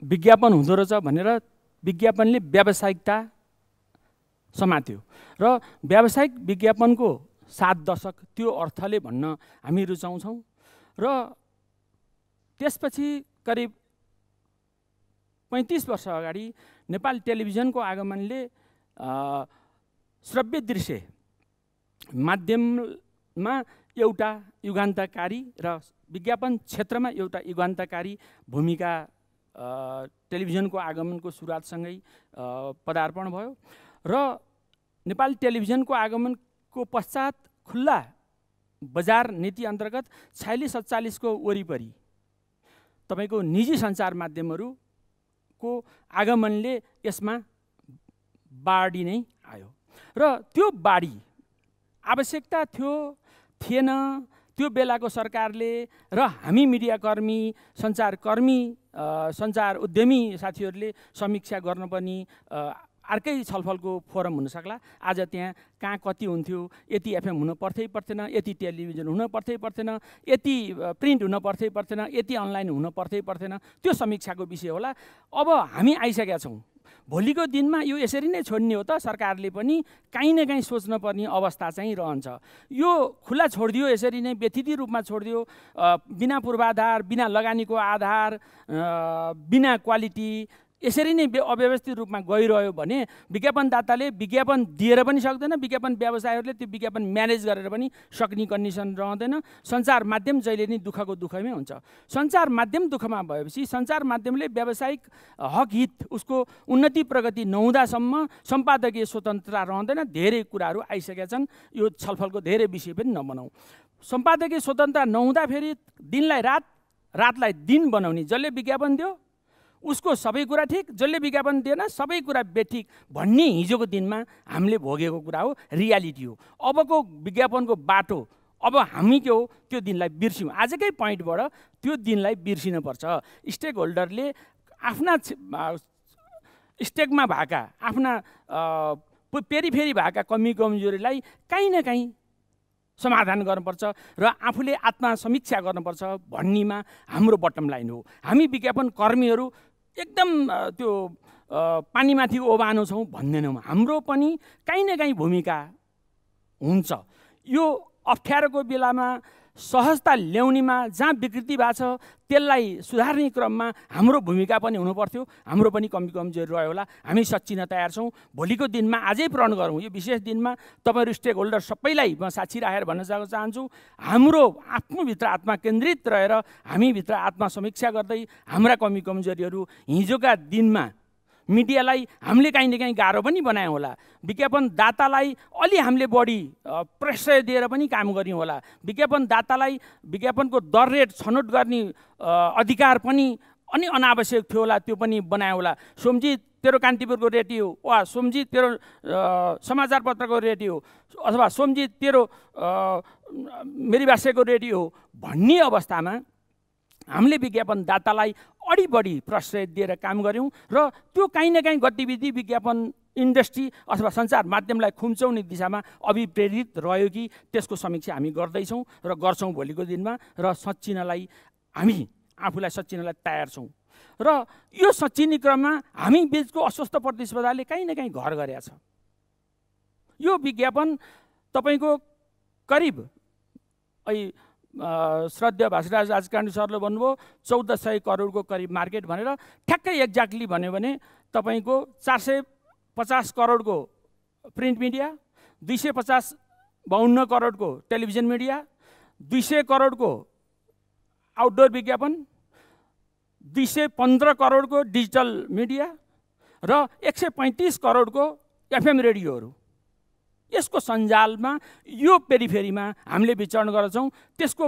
विज्ञापन हुँदो रहेछ भनेर विज्ञापनले व्यावसायिकता समात्यो र व्यावसायिक विज्ञापनको 7 दशक त्यो अर्थले भन्न हामी रुचाउँछौँ। र त्यसपछि करिब 35 वर्ष अगाडि नेपाल टेलिभिजनको आगमनले श्रव्य दृश्य माध्यममा एउटा युगान्तकारी र विज्ञापन क्षेत्रमा एउटा युगान्तकारी भूमिका टेलिभिजनको आगमनको सुरुवातसँगै पदार्पण भयो र नेपाल टेलिभिजनको आगमनको पश्चात खुल्ला बजार नीति अन्तर्गत 46-47 को वरिपरि तपाईको निजी सञ्चार माध्यमहरूको आगमनले यसमा बाढी नै आयो र त्यो बाढी आवश्यकता थियो थिएन। त्यो बेलाको सरकारले र हामी मिडियाकर्मी, सञ्चारकर्मी, सञ्चार उद्यमी साथीहरूले समीक्षा गर्नुपर्ने अर्कै छलफलको फोरम हुन सक्ला। आज त्यहाँ कहाँ कति हुन्थ्यो, यति एफएम हुन पर्थै पर्थेन, यति टेलिभिजन हुन पर्थै पर्थेन, यति प्रिन्ट हुन पर्थै पर्थेन, यति अनलाइन हुन पर्थै पर्थेन, त्यो समीक्षाको विषय होला। अब हामी आइसकेका छौँ। भोलिको दिनमा यो यसरी नै छोड्ने हो त सरकारले पनि काहीँ न काहीँ सोच्नुपर्ने अवस्था चाहिँ रहन्छ। यो खुला छोडिदियो, यसरी नै व्यथित रूपमा छोडिदियो, बिना पूर्वाधार, बिना लगानीको आधार, बिना क्वालिटी, यसरी नै अव्यवस्थित रूपमा गइरह्यो भने विज्ञापनदाताले विज्ञापन दिएर पनि सक्दैन, विज्ञापन व्यवसायहरूले त्यो विज्ञापन म्यानेज गरेर पनि सक्ने कन्डिसन रहँदैन। सञ्चार माध्यम जहिले नै दुःखको दुःखमै हुन्छ। सञ्चार माध्यम दुःखमा भएपछि सञ्चार माध्यमले व्यावसायिक हक हित उसको उन्नति प्रगति नहुँदासम्म सम्पादकीय स्वतन्त्रता रहँदैन। धेरै कुराहरू आइसकेका छन्, यो छलफलको धेरै विषय पनि नबनाउँ। सम्पादकीय स्वतन्त्रता नहुँदाखेरि दिनलाई रात, रातलाई दिन बनाउने, जसले विज्ञापन दियो उसको सबै कुरा ठिक, जसले विज्ञापन दिएन सबै कुरा बेठिक भन्ने हिजोको दिनमा हामीले भोगेको कुरा हो, रियालिटी हो। अबको विज्ञापनको बाटो अब हामी के हो त्यो दिनलाई बिर्स्यौँ। आजकै पोइन्टबाट त्यो दिनलाई बिर्सिनुपर्छ। स्टेक होल्डरले आफ्ना स्टेकमा भएका, आफ्ना पेरिफेरी भएका कमी कमजोरीलाई काहीँ न काहीँ समाधान गर्नुपर्छ र आफूले आत्मसमीक्षा गर्नुपर्छ भन्नेमा हाम्रो बटम लाइन हो। हामी विज्ञापन कर्मीहरू एकदम त्यो पानीमाथि ओबानो छौँ भन्दैनौँ। हाम्रो पनि काहीँ न काहीँ भूमिका हुन्छ। यो अप्ठ्यारोको बेलामा सहजता ल्याउनेमा जहाँ विकृति भएको छ त्यसलाई सुधार्ने क्रममा हाम्रो भूमिका पनि हुनुपर्थ्यो। हाम्रो पनि कमी कमजोरी रह्यो होला, हामी सच्चिन तयार छौँ। भोलिको दिनमा अझै प्रण गरौँ। यो विशेष दिनमा तपाईँहरू स्टेक होल्डर सबैलाई म साक्षी राखेर भन्न चाहन्छु, हाम्रो आफूभित्र आत्मा केन्द्रित रहेर हामीभित्र आत्मसमीक्षा गर्दै हाम्रा कमी कमजोरीहरू हिजोका दिनमा मिडियालाई हामीले काहीँ न काहीँ गाह्रो पनि बनायौँ होला, विज्ञापनदातालाई अलि हामीले बढी प्रश्रय दिएर पनि काम गऱ्यौँ होला, विज्ञापनदातालाई विज्ञापनको दर रेट छनौट गर्ने अधिकार पनि अनि अनावश्यक थियो होला, त्यो पनि बनायो होला। सोमजी तेरो कान्तिपुरको रेडियो वा सोमजी तेरो समाचारपत्रको रेडियो अथवा सोमजी तेरो मेरीबासेको रेडियो भन्ने अवस्थामा हामीले विज्ञापनदातालाई अडी बढी प्रश्रय दिएर काम गऱ्यौँ र त्यो काहीँ न काहीँ गतिविधि विज्ञापन इन्डस्ट्री अथवा सञ्चार माध्यमलाई खुम्चाउने दिशामा अभिप्रेरित रह्यो कि त्यसको समीक्षा हामी गर्दैछौँ र गर्छौँ भोलिको दिनमा र सच्चिनलाई हामी आफूलाई सच्चिनलाई तयार छौँ र यो सच्चिने क्रममा हामी बिचको अस्वस्थ प्रतिस्पर्धाले काहीँ न काहीँ घर गरेका छ। यो विज्ञापन तपाईँको करिब श्रद्धेय भाषराज राजकाण्डी सरले भन्नुभयो 1400 करोडको करिब मार्केट भनेर। ठ्याक्कै एक्ज्याक्टली भन्यो भने तपाईँको 450 करोडको प्रिन्ट मिडिया, 252 करोडको टेलिभिजन मिडिया, 200 करोडको आउटडोर विज्ञापन, 215 करोडको डिजिटल मिडिया र 135 करोडको एफएम रेडियोहरू। यसको सञ्जालमा यो पेरिफेरीमा हामीले विचरण गर्छौँ। त्यसको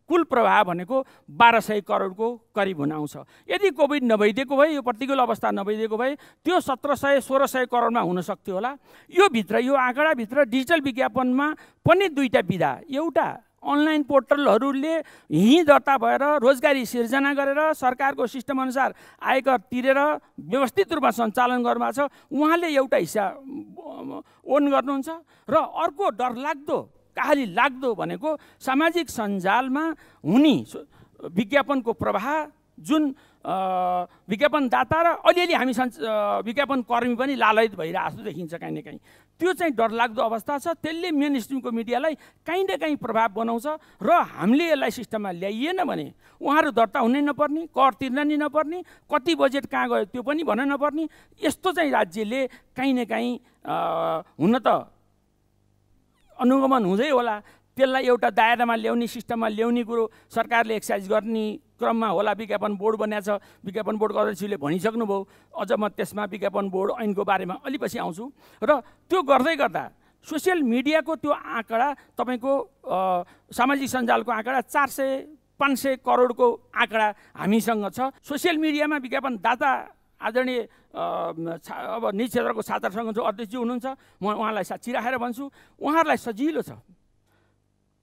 कुल प्रभाव भनेको 1200 करोडको करिब हुन आउँछ। यदि कोभिड नभइदिएको भए, यो प्रतिकूल अवस्था नभइदिएको भए त्यो 1700-1600 करोडमा हुन सक्थ्यो होला। यो भित्र, यो आँकडाभित्र डिजिटल विज्ञापनमा पनि दुईटा विधा, एउटा अनलाइन पोर्टलहरूले यहीँ दर्ता भएर रोजगारी सिर्जना गरेर सरकारको सिस्टम अनुसार आयकर तिरेर व्यवस्थित रूपमा सञ्चालन गर्नुभएको छ, उहाँले एउटा हिस्सा ओन गर्नुहुन्छ। र अर्को डरलाग्दो काली लाग्दो भनेको सामाजिक सञ्जालमा हुने विज्ञापनको प्रवाह, जुन विज्ञापनदाता र अलिअलि हामी विज्ञापन कर्मी पनि लालयित भइरहेको जस्तो देखिन्छ काहीँ न काहीँ। त्यो चाहिँ डरलाग्दो अवस्था छ। त्यसले मेन स्ट्रिमको मिडियालाई काहीँ न काहीँ प्रभाव बनाउँछ र हामीले यसलाई सिस्टममा ल्याइएन भने उहाँहरू दर्ता हुनै नपर्ने, कर तिर्न नि नपर्ने, कति बजेट कहाँ गयो त्यो पनि भन्न नपर्ने, यस्तो चाहिँ राज्यले काहीँ न काहीँ हुन त अनुगमन हुँदै होला। त्यसलाई एउटा दायरामा ल्याउने, सिस्टममा ल्याउने कुरो सरकारले एक्सर्साइज गर्ने क्रममा होला। विज्ञापन बोर्ड बनाएको छ, विज्ञापन बोर्डको अध्यक्षले भनिसक्नुभयो। अझ म त्यसमा विज्ञापन बोर्ड ऐनको बारेमा अलि पछि आउँछु। र त्यो गर्दै गर्दा सोसियल मिडियाको त्यो आँकडा तपाईँको सामाजिक सञ्जालको आँकडा 400-500 करोडको आँकडा हामीसँग छ। सोसियल मिडियामा विज्ञापनदाता आदरणीय अब निजी क्षेत्रको छात्र सङ्घको अध्यक्षजी हुनुहुन्छ, म उहाँलाई साक्षी राखेर भन्छु, उहाँहरूलाई सजिलो छ।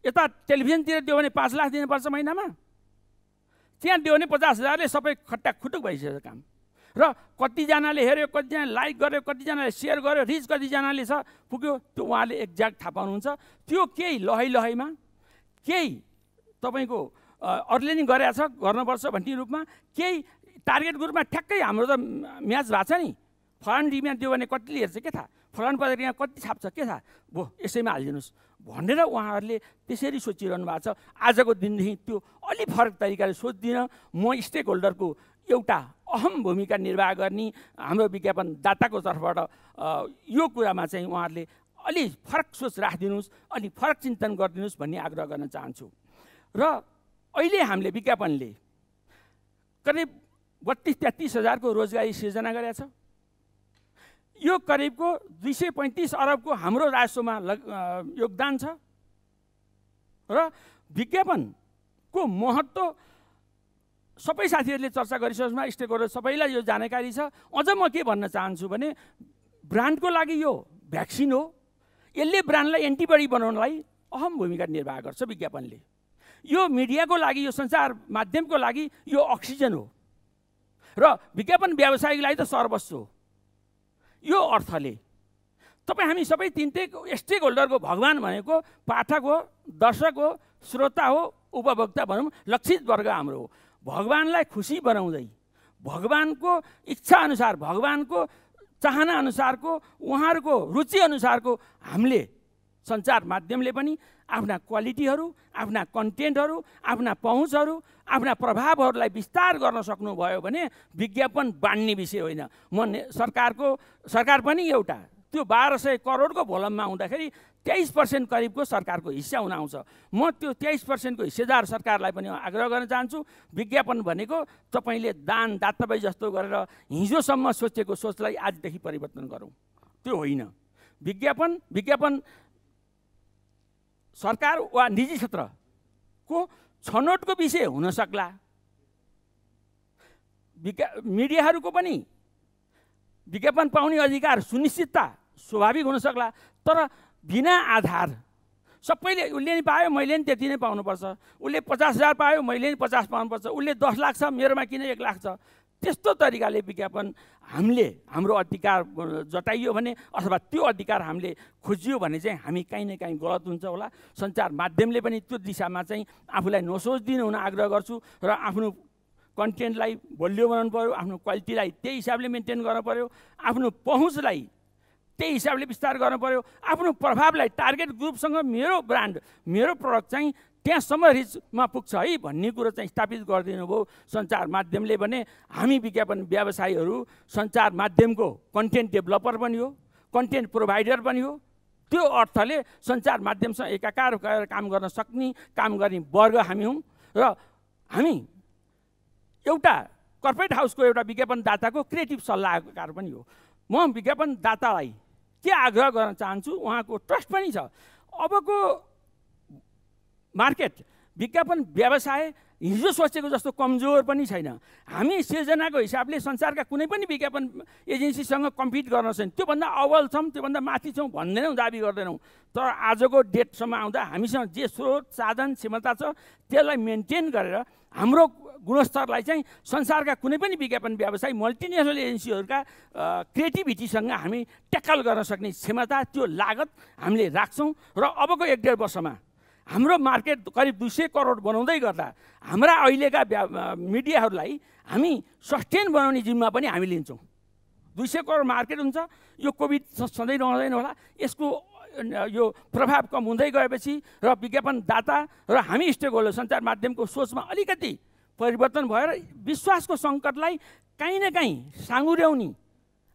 यता टेलिभिजनतिर दियो भने 5 लाख दिनुपर्छ महिनामा, त्यहाँ दियो भने 50,000ले सबै खट्टाखुटुक भइसकेको काम। र कतिजनाले हेऱ्यो, कतिजनाले लाइक गर्यो, कतिजनाले सेयर गर्यो, रिच कतिजनाले छ पुग्यो, त्यो उहाँले एक्ज्याक्ट थाहा पाउनुहुन्छ। त्यो केही लहैमा केही तपाईँको अरूले नि गरेको छ, गर्नुपर्छ भन्ने रूपमा, केही टार्गेट ग्रुपमा ठ्याक्कै हाम्रो त म्याच भएको छ नि, फलान टिममा दियो भने कतिले हेर्छ के थाहा, फलान पत्रिकामा कति छाप्छ के थाहा, भो यसैमा हालिदिनुहोस् भनेर उहाँहरूले त्यसरी सोचिरहनु भएको छ। आजको दिनदेखि त्यो अलि फरक तरिकाले सोच्दिनँ। म स्टेक होल्डरको एउटा अहम भूमिका निर्वाह गर्ने हाम्रो विज्ञापनदाताको तर्फबाट यो कुरामा चाहिँ उहाँहरूले अलि फरक सोच राखिदिनुहोस्, अलि फरक चिन्तन गरिदिनुहोस् भन्ने आग्रह गर्न चाहन्छु। र अहिले हामीले विज्ञापनले करिब 32-33 हजारको रोजगारी सिर्जना गरेका छ। यो करिबको 235 अरबको हाम्रो राजस्वमा योगदान छ। र विज्ञापनको महत्त्व सबै साथीहरूले चर्चा गरिसक्नुमा, स्टेक होल्डर सबैलाई यो जानकारी छ। अझ म के भन्न चाहन्छु भने ब्रान्डको लागि यो भ्याक्सिन हो। यसले ब्रान्डलाई एन्टिबडी बनाउनलाई अहम भूमिका निर्वाह गर्छ विज्ञापनले। यो मिडियाको लागि, यो सञ्चार माध्यमको लागि यो अक्सिजन हो र विज्ञापन व्यवसायीलाई त सर्वस्व हो। यो अर्थले तपाईँ हामी सबै तिनटै स्टेक होल्डरको भगवान भनेको पाठक हो, दर्शक हो, श्रोता हो, उपभोक्ता भनौँ, लक्षित वर्ग हाम्रो हो। भगवानलाई खुसी बनाउँदै, भगवानको इच्छा अनुसार, भगवानको चाहना अनुसारको, उहाँहरूको रुचि अनुसारको हामीले सञ्चार माध्यमले पनि आफ्ना क्वालिटीहरू, आफ्ना कन्टेन्टहरू, आफ्ना पहुँचहरू, आफ्ना प्रभावहरूलाई विस्तार गर्न सक्नुभयो भने विज्ञापन बाँड्ने विषय होइन। सरकार पनि एउटा त्यो 1200 करोडको भोलममा हुँदाखेरि 23% करिबको सरकारको हिस्सा हुन आउँछ। म त्यो 23% को हिस्सेदार सरकारलाई पनि आग्रह गर्न चाहन्छु। विज्ञापन भनेको तपाईँले दान दातबाई जस्तो गरेर हिजोसम्म सोचेको सोचलाई आजदेखि परिवर्तन गरौँ, त्यो होइन। विज्ञापन सरकार वा निजी क्षेत्रको छनौटको विषय हुन सक्ला। मिडियाहरूको पनि विज्ञापन पाउने अधिकार सुनिश्चितता स्वाभाविक हुन सक्ला, तर बिना आधार सबैले उसले नि पायो मैले नि त्यति नै पाउनुपर्छ, उसले 50,000 पायो मैले नि 50 पाउनुपर्छ, उसले 10 लाख छ मेरोमा किन 1 लाख छ, त्यस्तो तरिकाले विज्ञापन हाम्रो अधिकार जताइयो भने अथवा त्यो अधिकार हामीले खोजियो भने चाहिँ हामी कहीँ न कहीँ गलत हुन्छ होला। सञ्चार माध्यमले पनि त्यो दिशामा चाहिँ आफूलाई नसोच दिनु हुन आग्रह गर्छु र आफ्नो कन्टेन्टलाई बलियो बनाउनु पर्यो, आफ्नो क्वालिटीलाई त्यही हिसाबले मेन्टेन गर्नु पर्यो, आफ्नो पहुँचलाई त्यही हिसाबले विस्तार गर्नु पर्यो, आफ्नो प्रभावलाई टार्गेट ग्रुपसँग मेरो ब्रान्ड मेरो प्रडक्ट चाहिँ त्यहाँसम्म रिचमा पुग्छ है भन्ने कुरो चाहिँ स्थापित गरिदिनु भयो सञ्चार माध्यमले भने हामी विज्ञापन व्यवसायीहरू सञ्चार माध्यमको कन्टेन्ट डेभलपर पनि हो, कन्टेन्ट प्रोभाइडर पनि हो। त्यो अर्थले सञ्चार माध्यमसँग एकाकार भएर काम गर्न सक्ने काम गर्ने वर्ग हामी हौँ र हामी एउटा कर्पोरेट हाउसको एउटा विज्ञापनदाताको क्रिएटिभ सल्लाहकार पनि हो। म विज्ञापनदातालाई के आग्रह गर्न चाहन्छु, उहाँको ट्रस्ट पनि छ। अबको मार्केट विज्ञापन व्यवसाय हिजो सोचेको जस्तो कमजोर पनि छैन। हामी सिर्जनाको हिसाबले संसारका कुनै पनि विज्ञापन एजेन्सीसँग कम्पिट गर्न छैन, त्योभन्दा अव्वल छौँ त्योभन्दा माथि छौँ भन्दैनौँ, दाबी गर्दैनौँ। तर आजको डेटसम्म आउँदा हामीसँग जे स्रोत साधन क्षमता छ त्यसलाई मेन्टेन गरेर हाम्रो गुणस्तरलाई चाहिँ संसारका कुनै पनि विज्ञापन व्यवसाय मल्टिनेसनल एजेन्सीहरूका क्रिएटिभिटीसँग हामी ट्याकल गर्न सक्ने क्षमता त्यो लागत हामीले राख्छौँ र अबको 1-1.5 वर्षमा हाम्रो मार्केट करिब 200 करोड बनाउँदै गर्दा हाम्रा अहिलेका मिडियाहरूलाई हामी सस्टेन बनाउने जिम्मा पनि हामी लिन्छौँ। 200 करोड मार्केट हुन्छ, यो कोभिड सधैँ रहँदैन होला, यसको यो प्रभाव कम हुँदै गएपछि र विज्ञापनदाता र हामी स्टेक होल्डर सञ्चार माध्यमको सोचमा अलिकति परिवर्तन भएर विश्वासको सङ्कटलाई कहीँ न कहीँ साँगुर्याउने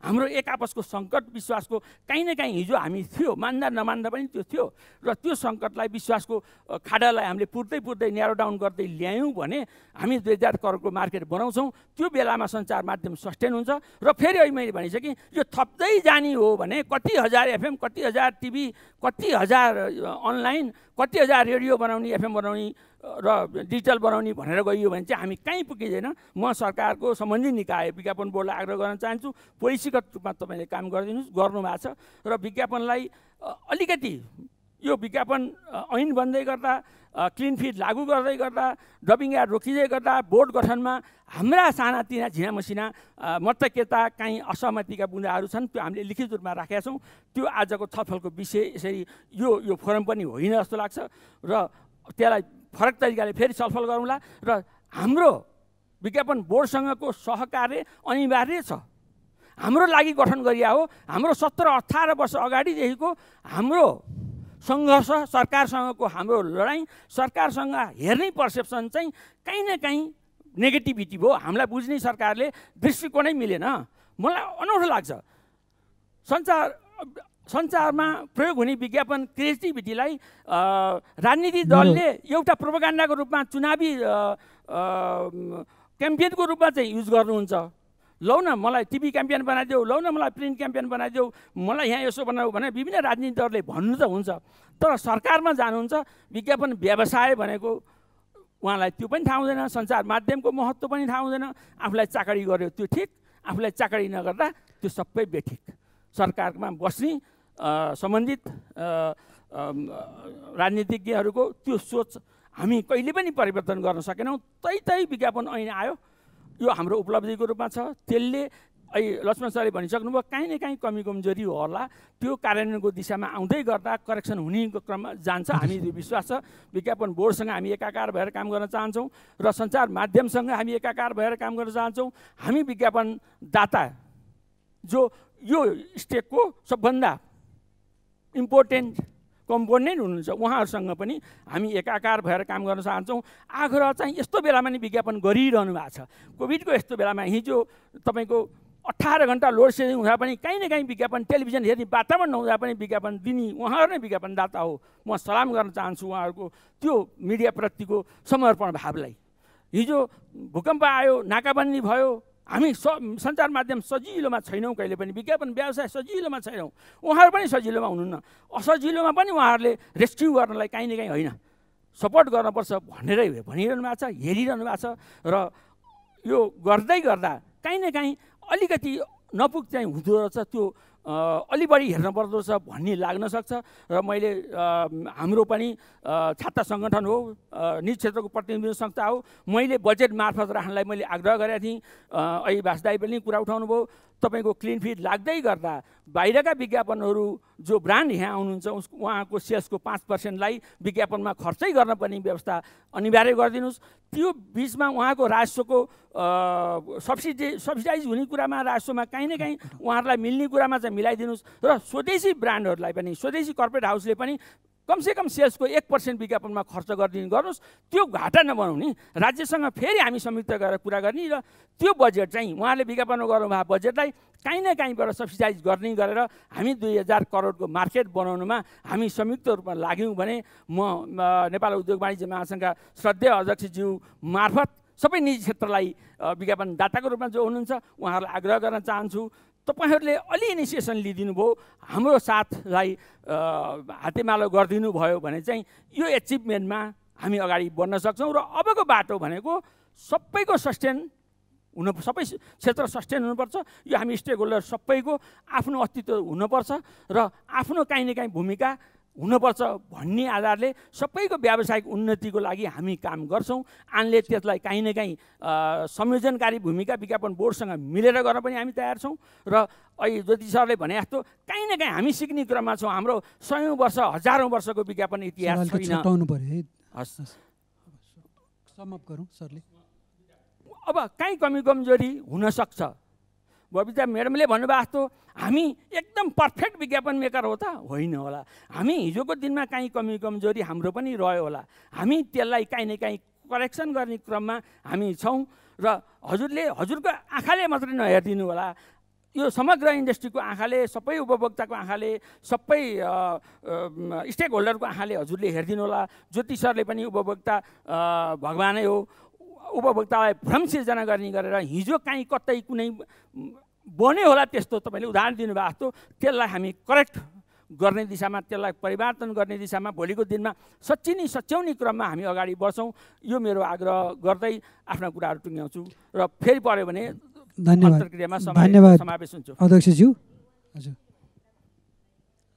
हाम्रो एक आपसको सङ्कट विश्वासको कहीँ न कहीँ हिजो हामी थियो, मान्दा नमान्दा पनि त्यो थियो र त्यो सङ्कटलाई विश्वासको खाडालाई हामीले पुर्दै न्यारो डाउन गर्दै ल्यायौँ भने हामी 2000 करोडको मार्केट बनाउँछौँ। त्यो बेलामा सञ्चार माध्यम सस्टेन हुन्छ र फेरि अहिले मैले भनिसकेँ यो थप्दै जाने हो भने कति हजार एफएम, कति हजार टिभी, कति हजार अनलाइन, कति हजार रेडियो बनाउने, एफएम बनाउने र डिजिटल बनाउने भनेर गइयो भने चाहिँ हामी कहीँ पुगिँदैन। म सरकारको सम्बन्धित निकाय विज्ञापन बोर्डलाई आग्रह गर्न चाहन्छु, पोलिसीगत रूपमा तपाईँले काम गरिदिनुहोस्, गर्नुभएको छ र विज्ञापनलाई अलिकति यो विज्ञापन ऐन बन्दै गर्दा क्लिन फिड लागू गर्दै गर्दा डबिङ एड रोकिँदै गर्दा बोर्ड गठनमा हाम्रा सानातिना झिनामसिना मतकेता काहीँ असहमतिका बुँदाहरू छन्, त्यो हामीले लिखित रूपमा राखेका छौँ। त्यो आजको छलफलको विषय यसरी यो फोरम पनि होइन जस्तो लाग्छ र त्यसलाई फरक तरिकाले फेरि छलफल गरौँला र हाम्रो विज्ञापन बोर्डसँगको सहकार्य अनिवार्य छ। हाम्रो लागि गठन गरिया हो, हाम्रो 17-18 वर्ष अगाडिदेखिको हाम्रो सङ्घर्ष, सरकारसँगको हाम्रो लडाइँ, सरकारसँग हेर्ने पर्सेप्सन चाहिँ कहीँ न कहीँ नेगेटिभिटी भयो, हामीलाई बुझ्ने सरकारले दृष्टिकोणै मिलेन। मलाई अनौठो लाग्छ सञ्चारमा प्रयोग हुने विज्ञापन क्रिएटिभिटीलाई राजनीतिक दलले एउटा प्रोपागान्डाको रूपमा चुनावी क्याम्पेनको रूपमा चाहिँ युज गर्नुहुन्छ। लौ न मलाई टिभी क्याम्पेन बनाइदेऊ, लौ न मलाई प्रिन्ट क्याम्पेन बनाइदेऊ, मलाई यहाँ यसो बनाऊ भने विभिन्न राजनीतिक दलले भन्नु त हुन्छ, तर सरकारमा जानुहुन्छ विज्ञापन व्यवसाय भनेको उहाँलाई त्यो पनि थाहा हुँदैन, सञ्चार माध्यमको महत्त्व पनि थाहा हुँदैन। आफूलाई चाकरी गर्यो त्यो ठिक, आफूलाई चाकरी नगर्दा त्यो सबै बेठिक। सरकारमा बस्ने सम्बन्धित राजनीतिज्ञहरूको त्यो सोच हामी कहिले पनि परिवर्तन गर्न सकेनौँ। तै विज्ञापन ऐन आयो, यो हाम्रो उपलब्धिको रूपमा छ। त्यसले अहिले लक्ष्मण सरले भनिसक्नुभयो काहीँ न काहीँ कमी कमजोरी होला, त्यो कार्यान्वयनको दिशामा आउँदै गर्दा करेक्सन हुने क्रममा जान्छ। हामी विश्वास छ विज्ञापन बोर्डसँग हामी एकाकार भएर काम गर्न चाहन्छौँ र सञ्चार माध्यमसँग हामी एकाकार भएर काम गर्न चाहन्छौँ। हामी विज्ञापनदाता जो यो स्टेटको सबभन्दा इम्पोर्टेन्ट कम्पोनेन्ट हुनुहुन्छ, उहाँहरूसँग पनि हामी एकाकार भएर काम गर्न चाहन्छौँ। आग्रह चाहिँ यस्तो बेलामा नि विज्ञापन गरिरहनु भएको छ, कोभिडको यस्तो बेलामा हिजो तपाईँको 18 घन्टा लोड सेडिङ हुँदा पनि कहीँ न कहीँ विज्ञापन टेलिभिजन हेर्ने वातावरण नहुँदा पनि विज्ञापन दिने उहाँहरू नै विज्ञापनदाता हो। म सलाम गर्न चाहन्छु उहाँहरूको त्यो मिडियाप्रतिको समर्पण भावलाई। हिजो भूकम्प आयो, नाकाबन्दी भयो, हामी सञ्चार माध्यम सजिलोमा छैनौँ, कहिले पनि विज्ञापन व्यवसाय सजिलोमा छैनौँ, उहाँहरू पनि सजिलोमा हुनुहुन्न। असजिलोमा पनि उहाँहरूले रेस्क्यु गर्नलाई काहीँ न काहीँ होइन सपोर्ट गर्नुपर्छ भनेरै भनिरहनु भएको छ, हेरिरहनु भएको छ र यो गर्दै गर्दा काहीँ न काहीँ अलिकति नपुग चाहिँ हुँदो रहेछ, त्यो अलि बढी हेर्न पर्दो रहेछ भन्ने लाग्न सक्छ। र मैले हाम्रो पनि छात्र सङ्गठन हो, निज क्षेत्रको प्रतिनिधि संस्था हो, मैले बजेट मार्फत राख्नलाई मैले आग्रह गरेका थिएँ। अहिले भाषदाई पनि कुरा उठाउनु भयो, तपाईँको क्लिन फिड लाग्दै गर्दा बाहिरका विज्ञापनहरू जो ब्रान्ड यहाँ आउनुहुन्छ उहाँको सेल्सको 5%लाई विज्ञापनमा खर्चै गर्न पर्ने व्यवस्था अनिवार्य गरिदिनुहोस्। त्यो बिचमा उहाँको राजस्वको सब्सिडाइज हुने कुरामा राजस्वमा काहीँ न काहीँ उहाँहरूलाई मिल्ने कुरामा चाहिँ मिलाइदिनुहोस्। र स्वदेशी ब्रान्डहरूलाई पनि, स्वदेशी कर्पोरेट हाउसले पनि कमसेकम सेल्सको 1% विज्ञापनमा खर्च गर्नुहोस्। त्यो घाटा नबनाउने, राज्यसँग फेरि हामी संयुक्त गरेर कुरा गर्ने र त्यो बजेट चाहिँ उहाँले विज्ञापन गर्नुभएको बजेटलाई काहीँ न काहीँबाट सब्सिडाइज गर्ने गरेर हामी 2000 करोडको मार्केट बनाउनुमा हामी संयुक्त रूपमा लाग्यौँ भने म नेपाल उद्योग वाणिज्य महासङ्घका श्रद्धेय अध्यक्षज्यू मार्फत सबै निजी क्षेत्रलाई विज्ञापनदाताको रूपमा जो हुनुहुन्छ उहाँहरूलाई आग्रह गर्न चाहन्छु, तपाईहरूले अलि इनिसिएसन लिइदिनु भयो, हाम्रो साथलाई हातेमालो गरिदिनु भयो भने चाहिँ यो एचिभमेन्टमा हामी अगाडि बढ्न सक्छौँ। र अबको बाटो भनेको सबैको सस्टेन हुन, सबै क्षेत्र सस्टेन हुनुपर्छ। यो हामी स्टेक होल्डर सबैको आफ्नो अस्तित्व हुनुपर्छ र आफ्नो काहीँ न काहीँ भूमिका हुनुपर्छ भन्ने आधारले सबैको व्यावसायिक उन्नतिको लागि हामी काम गर्छौँ। आनले त्यसलाई काहीँ न काहीँ संयोजनकारी भूमिका विज्ञापन बोर्डसँग मिलेर गर्न पनि हामी तयार छौँ। र अहिले ज्योति सरले भने जस्तो काहीँ न काहीँ हामी सिक्ने क्रममा छौँ। हाम्रो 100औं वर्ष, 1000औं वर्षको विज्ञापन इतिहास छैन। अब काहीँ कमी कमजोरी हुनसक्छ। बबिता म्याडमले भन्नुभएको जस्तो हामी एकदम पर्फेक्ट विज्ञापन मेकर हो त होइन होला, हामी हिजोको दिनमा काहीँ कमी कमजोरी हाम्रो पनि रह्यो होला। हामी त्यसलाई काहीँ न काहीँ करेक्सन गर्ने क्रममा हामी छौँ। र हजुरको आँखाले मात्रै नहेरिदिनु होला, यो समग्र इन्डस्ट्रीको आँखाले, सबै उपभोक्ताको आँखाले, सबै स्टेक होल्डरको आँखाले हजुरले हेरिदिनु होला। ज्योति सरले पनि उपभोक्ता भगवानै हो, उपभोक्तालाई भ्रम सिर्जना गर्ने गरेर हिजो काहीँ कतै कुनै बन्यो होला त्यस्तो तपाईँले उदाहरण दिनुभएको जस्तो त्यसलाई हामी करेक्ट गर्ने दिशामा, त्यसलाई परिवर्तन गर्ने दिशामा भोलिको दिनमा सच्याउने क्रममा हामी अगाडि बढ्छौँ। यो मेरो आग्रह गर्दै आफ्ना कुराहरू टुङ्ग्याउँछु र फेरि पऱ्यो भने अन्तर्क्रियामा समावेश हुन्छु। अध्यक्षज्यू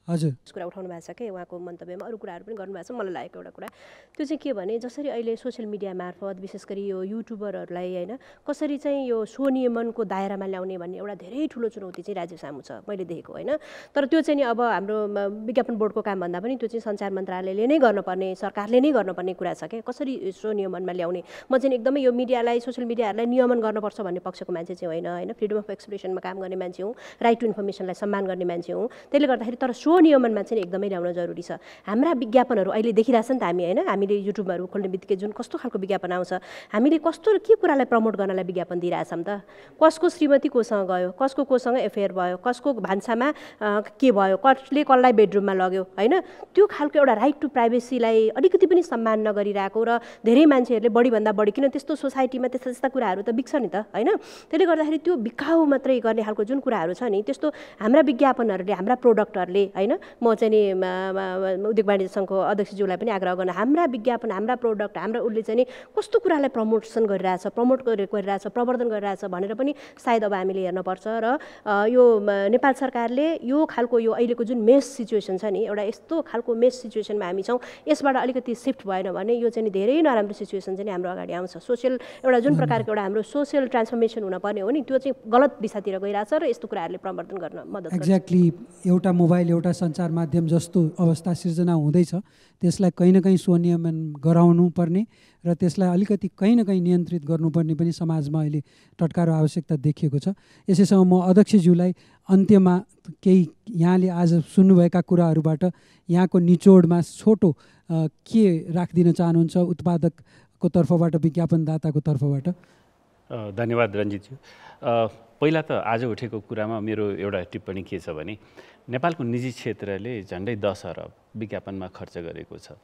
हजुर कुरा उठाउनु भएको छ कि उहाँको मन्तव्यमा अरू कुराहरू पनि गर्नुभएको छ। मलाई लागेको एउटा कुरा त्यो चाहिँ के भने जसरी अहिले सोसियल मिडिया मार्फत विशेष गरी यो युट्युबरहरूलाई होइन कसरी चाहिँ यो स्वनियमनको दायरामा ल्याउने भन्ने एउटा धेरै ठुलो चुनौती चाहिँ राज्य सामु छ मैले देखेको होइन। तर त्यो चाहिँ नि अब हाम्रो विज्ञापन बोर्डको कामभन्दा पनि त्यो चाहिँ सञ्चार मन्त्रालयले नै गर्नुपर्ने, सरकारले नै गर्नुपर्ने कुरा छ क्या, कसरी स्वनियमनमा ल्याउने। म चाहिँ एकदमै यो मिडियालाई, सोसियल मिडियाहरूलाई नियमन गर्नुपर्छ भन्ने पक्षको मान्छे चाहिँ होइन। फ्रिडम अफ एक्सप्रेसनमा काम गर्ने मान्छे हुँ, राइट टु इन्फर्मेसनलाई सम्मान गर्ने मान्छे हुँ। त्यसले गर्दाखेरि तर नियमनमा चाहिँ एकदमै ल्याउन जरुरी छ। हाम्रा विज्ञापनहरू अहिले देखिरहेछ नि त हामी होइन, हामीले युट्युबहरू खोल्ने बित्तिकै जुन कस्तो खालको विज्ञापन आउँछ, हामीले कस्तो के कुरालाई प्रमोट गर्नलाई विज्ञापन दिइरहेछौँ त। कसको श्रीमती कोसँग गयो, कसको कोसँग एफेयर भयो, कसको भान्सामा के भयो, कसले कसलाई बेडरुममा लग्यो होइन, त्यो खालको एउटा राइट टु प्राइभेसीलाई अलिकति पनि सम्मान नगरिरहेको र धेरै मान्छेहरूले बढीभन्दा बढी किन त्यस्तो सोसाइटीमा त्यस्ता कुराहरू त बिक्छ नि त होइन। त्यसले गर्दाखेरि त्यो बिकाउ मात्रै गर्ने खालको जुन कुराहरू छ नि त्यस्तो हाम्रा विज्ञापनहरूले, हाम्रा प्रोडक्टहरूले होइन, म चाहिँ नि उद्योग वाणिज्य सङ्घको अध्यक्षज्यूलाई पनि आग्रह गर्न, हाम्रा विज्ञापन, हाम्रा प्रोडक्ट, हाम्रा उसले चाहिँ नि कस्तो कुरालाई प्रमोट गरिरहेछ प्रवर्धन गरिरहेछ भनेर पनि सायद अब हामीले हेर्नुपर्छ। र यो नेपाल सरकारले यो खालको यो अहिलेको जुन मेस सिचुएसन छ नि, एउटा यस्तो खालको मेस सिचुएसनमा हामी छौँ, यसबाट अलिकति सिफ्ट भएन भने यो चाहिँ धेरै नराम्रो सिचुएसन चाहिँ हाम्रो अगाडि आउँछ। सोसियल एउटा जुन प्रकारको एउटा हाम्रो सोसियल ट्रान्सफर्मेसन हुनुपर्ने हो नि त्यो चाहिँ गलत दिशातिर गइरहेछ र यस्तो कुराहरूले प्रवर्धन गर्न मद्दत गर्छ। एक्ज्याक्टली एउटा मोबाइल, एउटा सञ्चार माध्यम जस्तो अवस्था सिर्जना हुँदैछ त्यसलाई कहीँ न कहीँ स्वनियमन गराउनु पर्ने र त्यसलाई अलिकति कहीँ न कहीँ नियन्त्रित गर्नुपर्ने पनि समाजमा अहिले टटकारो आवश्यकता देखिएको छ। यसैसँग म अध्यक्षज्यूलाई अन्त्यमा केही यहाँले आज सुन्नुभएका कुराहरूबाट यहाँको निचोडमा छोटो के राखिदिन चाहनुहुन्छ उत्पादकको तर्फबाट, विज्ञापनदाताको तर्फबाट? धन्यवाद रञ्जितज्यू। पहिला त आज उठेको कुरामा मेरो एउटा टिप्पणी के छ भने नेपालको निजी क्षेत्रले झन्डै 10 अरब विज्ञापनमा खर्च गरेको छ।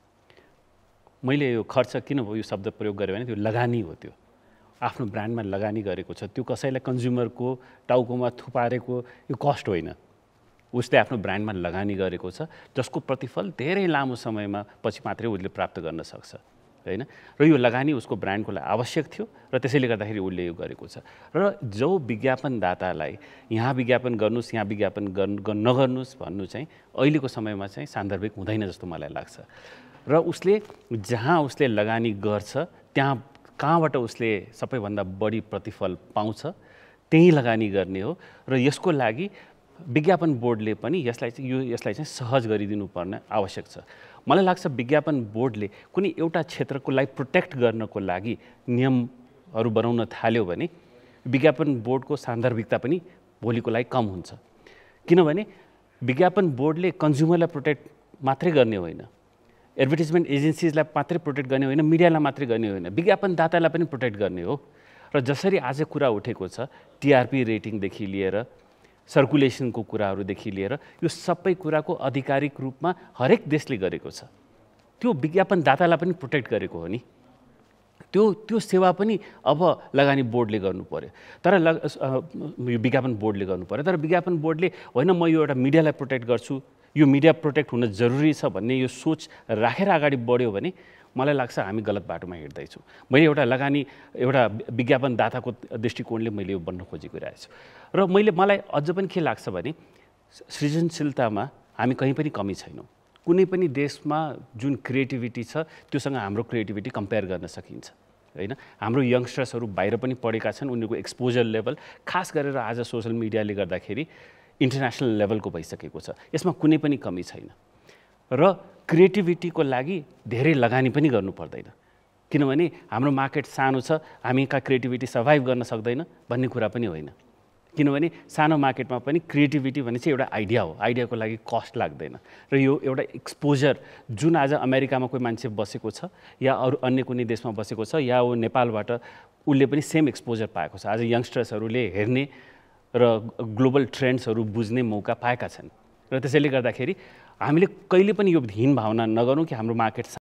मैले यो खर्च किन यो शब्द प्रयोग गरेँ भने त्यो लगानी हो, त्यो आफ्नो ब्रान्डमा लगानी गरेको छ। त्यो कसैलाई कन्ज्युमरको टाउकोमा थुपारेको यो कस्ट होइन, उसले आफ्नो ब्रान्डमा लगानी गरेको छ जसको प्रतिफल धेरै लामो समयमा पछि मात्रै उसले प्राप्त गर्न सक्छ। होइन। र यो लगानी उसको ब्रान्डको लागि आवश्यक थियो र त्यसैले गर्दाखेरि उसले यो गरेको छ। र जो विज्ञापनदातालाई यहाँ विज्ञापन गर्नुहोस् यहाँ विज्ञापन नगर्नुहोस् भन्नु चाहिँ अहिलेको समयमा चाहिँ सान्दर्भिक हुँदैन जस्तो मलाई लाग्छ। र उसले जहाँ उसले लगानी गर्छ त्यहाँ कहाँबाट उसले सबैभन्दा बढी प्रतिफल पाउँछ त्यही लगानी गर्ने हो। र यसको लागि विज्ञापन बोर्डले पनि यसलाई चाहिँ सहज गरिदिनु पर्ने आवश्यक छ। मलाई लाग्छ विज्ञापन बोर्डले कुनै एउटा क्षेत्रको लागि प्रोटेक्ट गर्नको लागि नियमहरू बनाउन थाल्यो भने विज्ञापन बोर्डको सान्दर्भिकता पनि भोलिको लागि कम हुन्छ। किनभने विज्ञापन बोर्डले कन्ज्युमरलाई प्रोटेक्ट मात्रै गर्ने होइन, एडभर्टिजमेन्ट एजेन्सिजलाई मात्रै प्रोटेक्ट गर्ने होइन, मिडियालाई मात्रै गर्ने होइन, विज्ञापनदातालाई पनि प्रोटेक्ट गर्ने हो। र जसरी आज कुरा उठेको छ टिआरपी रेटिङदेखि लिएर सर्कुलेसनको कुराहरूदेखि लिएर यो सबै कुराको आधिकारिक रूपमा हरेक देशले गरेको छ। त्यो विज्ञापनदातालाई पनि प्रोटेक्ट गरेको हो नि। त्यो सेवा पनि अब लगानी बोर्डले गर्नु पर्यो, तर विज्ञापन बोर्डले गर्नु पर्यो। तर विज्ञापन बोर्डले होइन म यो एउटा मिडियालाई प्रोटेक्ट गर्छु, यो मिडिया प्रोटेक्ट हुन जरुरी छ भन्ने यो सोच राखेर अगाडि बढ्यो भने मलाई लाग्छ हामी गलत बाटोमा हिँड्दैछौँ। मैले एउटा विज्ञापनदाताको दृष्टिकोणले मैले यो बन्न खोजेको रहेछु। र मलाई अझ पनि के लाग्छ भने सृजनशीलतामा हामी कहीँ पनि कमी छैनौँ। कुनै पनि देशमा जुन क्रिएटिभिटी छ त्योसँग हाम्रो क्रिएटिभिटी कम्पेयर गर्न सकिन्छ होइन। हाम्रो यङ्स्टर्सहरू बाहिर पनि पढेका छन्, उनीहरूको एक्सपोजर लेभल खास गरेर आज सोसल मिडियाले गर्दाखेरि इन्टरनेसनल लेभलको भइसकेको छ। यसमा कुनै पनि कमी छैन। र क्रिएटिभिटीको लागि धेरै लगानी पनि गर्नु पर्दैन, किनभने हाम्रो मार्केट सानो छ, हामीका क्रिएटिभिटी सर्भाइभ गर्न सक्दैन भन्ने कुरा पनि होइन। किनभने सानो मार्केटमा पनि क्रिएटिभिटी भने चाहिँ एउटा आइडिया हो, आइडियाको लागि कस्ट लाग्दैन। र यो एउटा एक्सपोजर जुन आज अमेरिकामा कोही मान्छे बसेको छ या अरू अन्य कुनै देशमा बसेको छ या ऊ नेपालबाट उसले पनि सेम एक्सपोजर पाएको छ। आज यङ्स्टर्सहरूले हेर्ने र ग्लोबल ट्रेन्ड्सहरू बुझ्ने मौका पाएका छन्। र त्यसैले गर्दाखेरि हामीले कहिले पनि यो हीन भावना नगरौँ कि हाम्रो मार्केट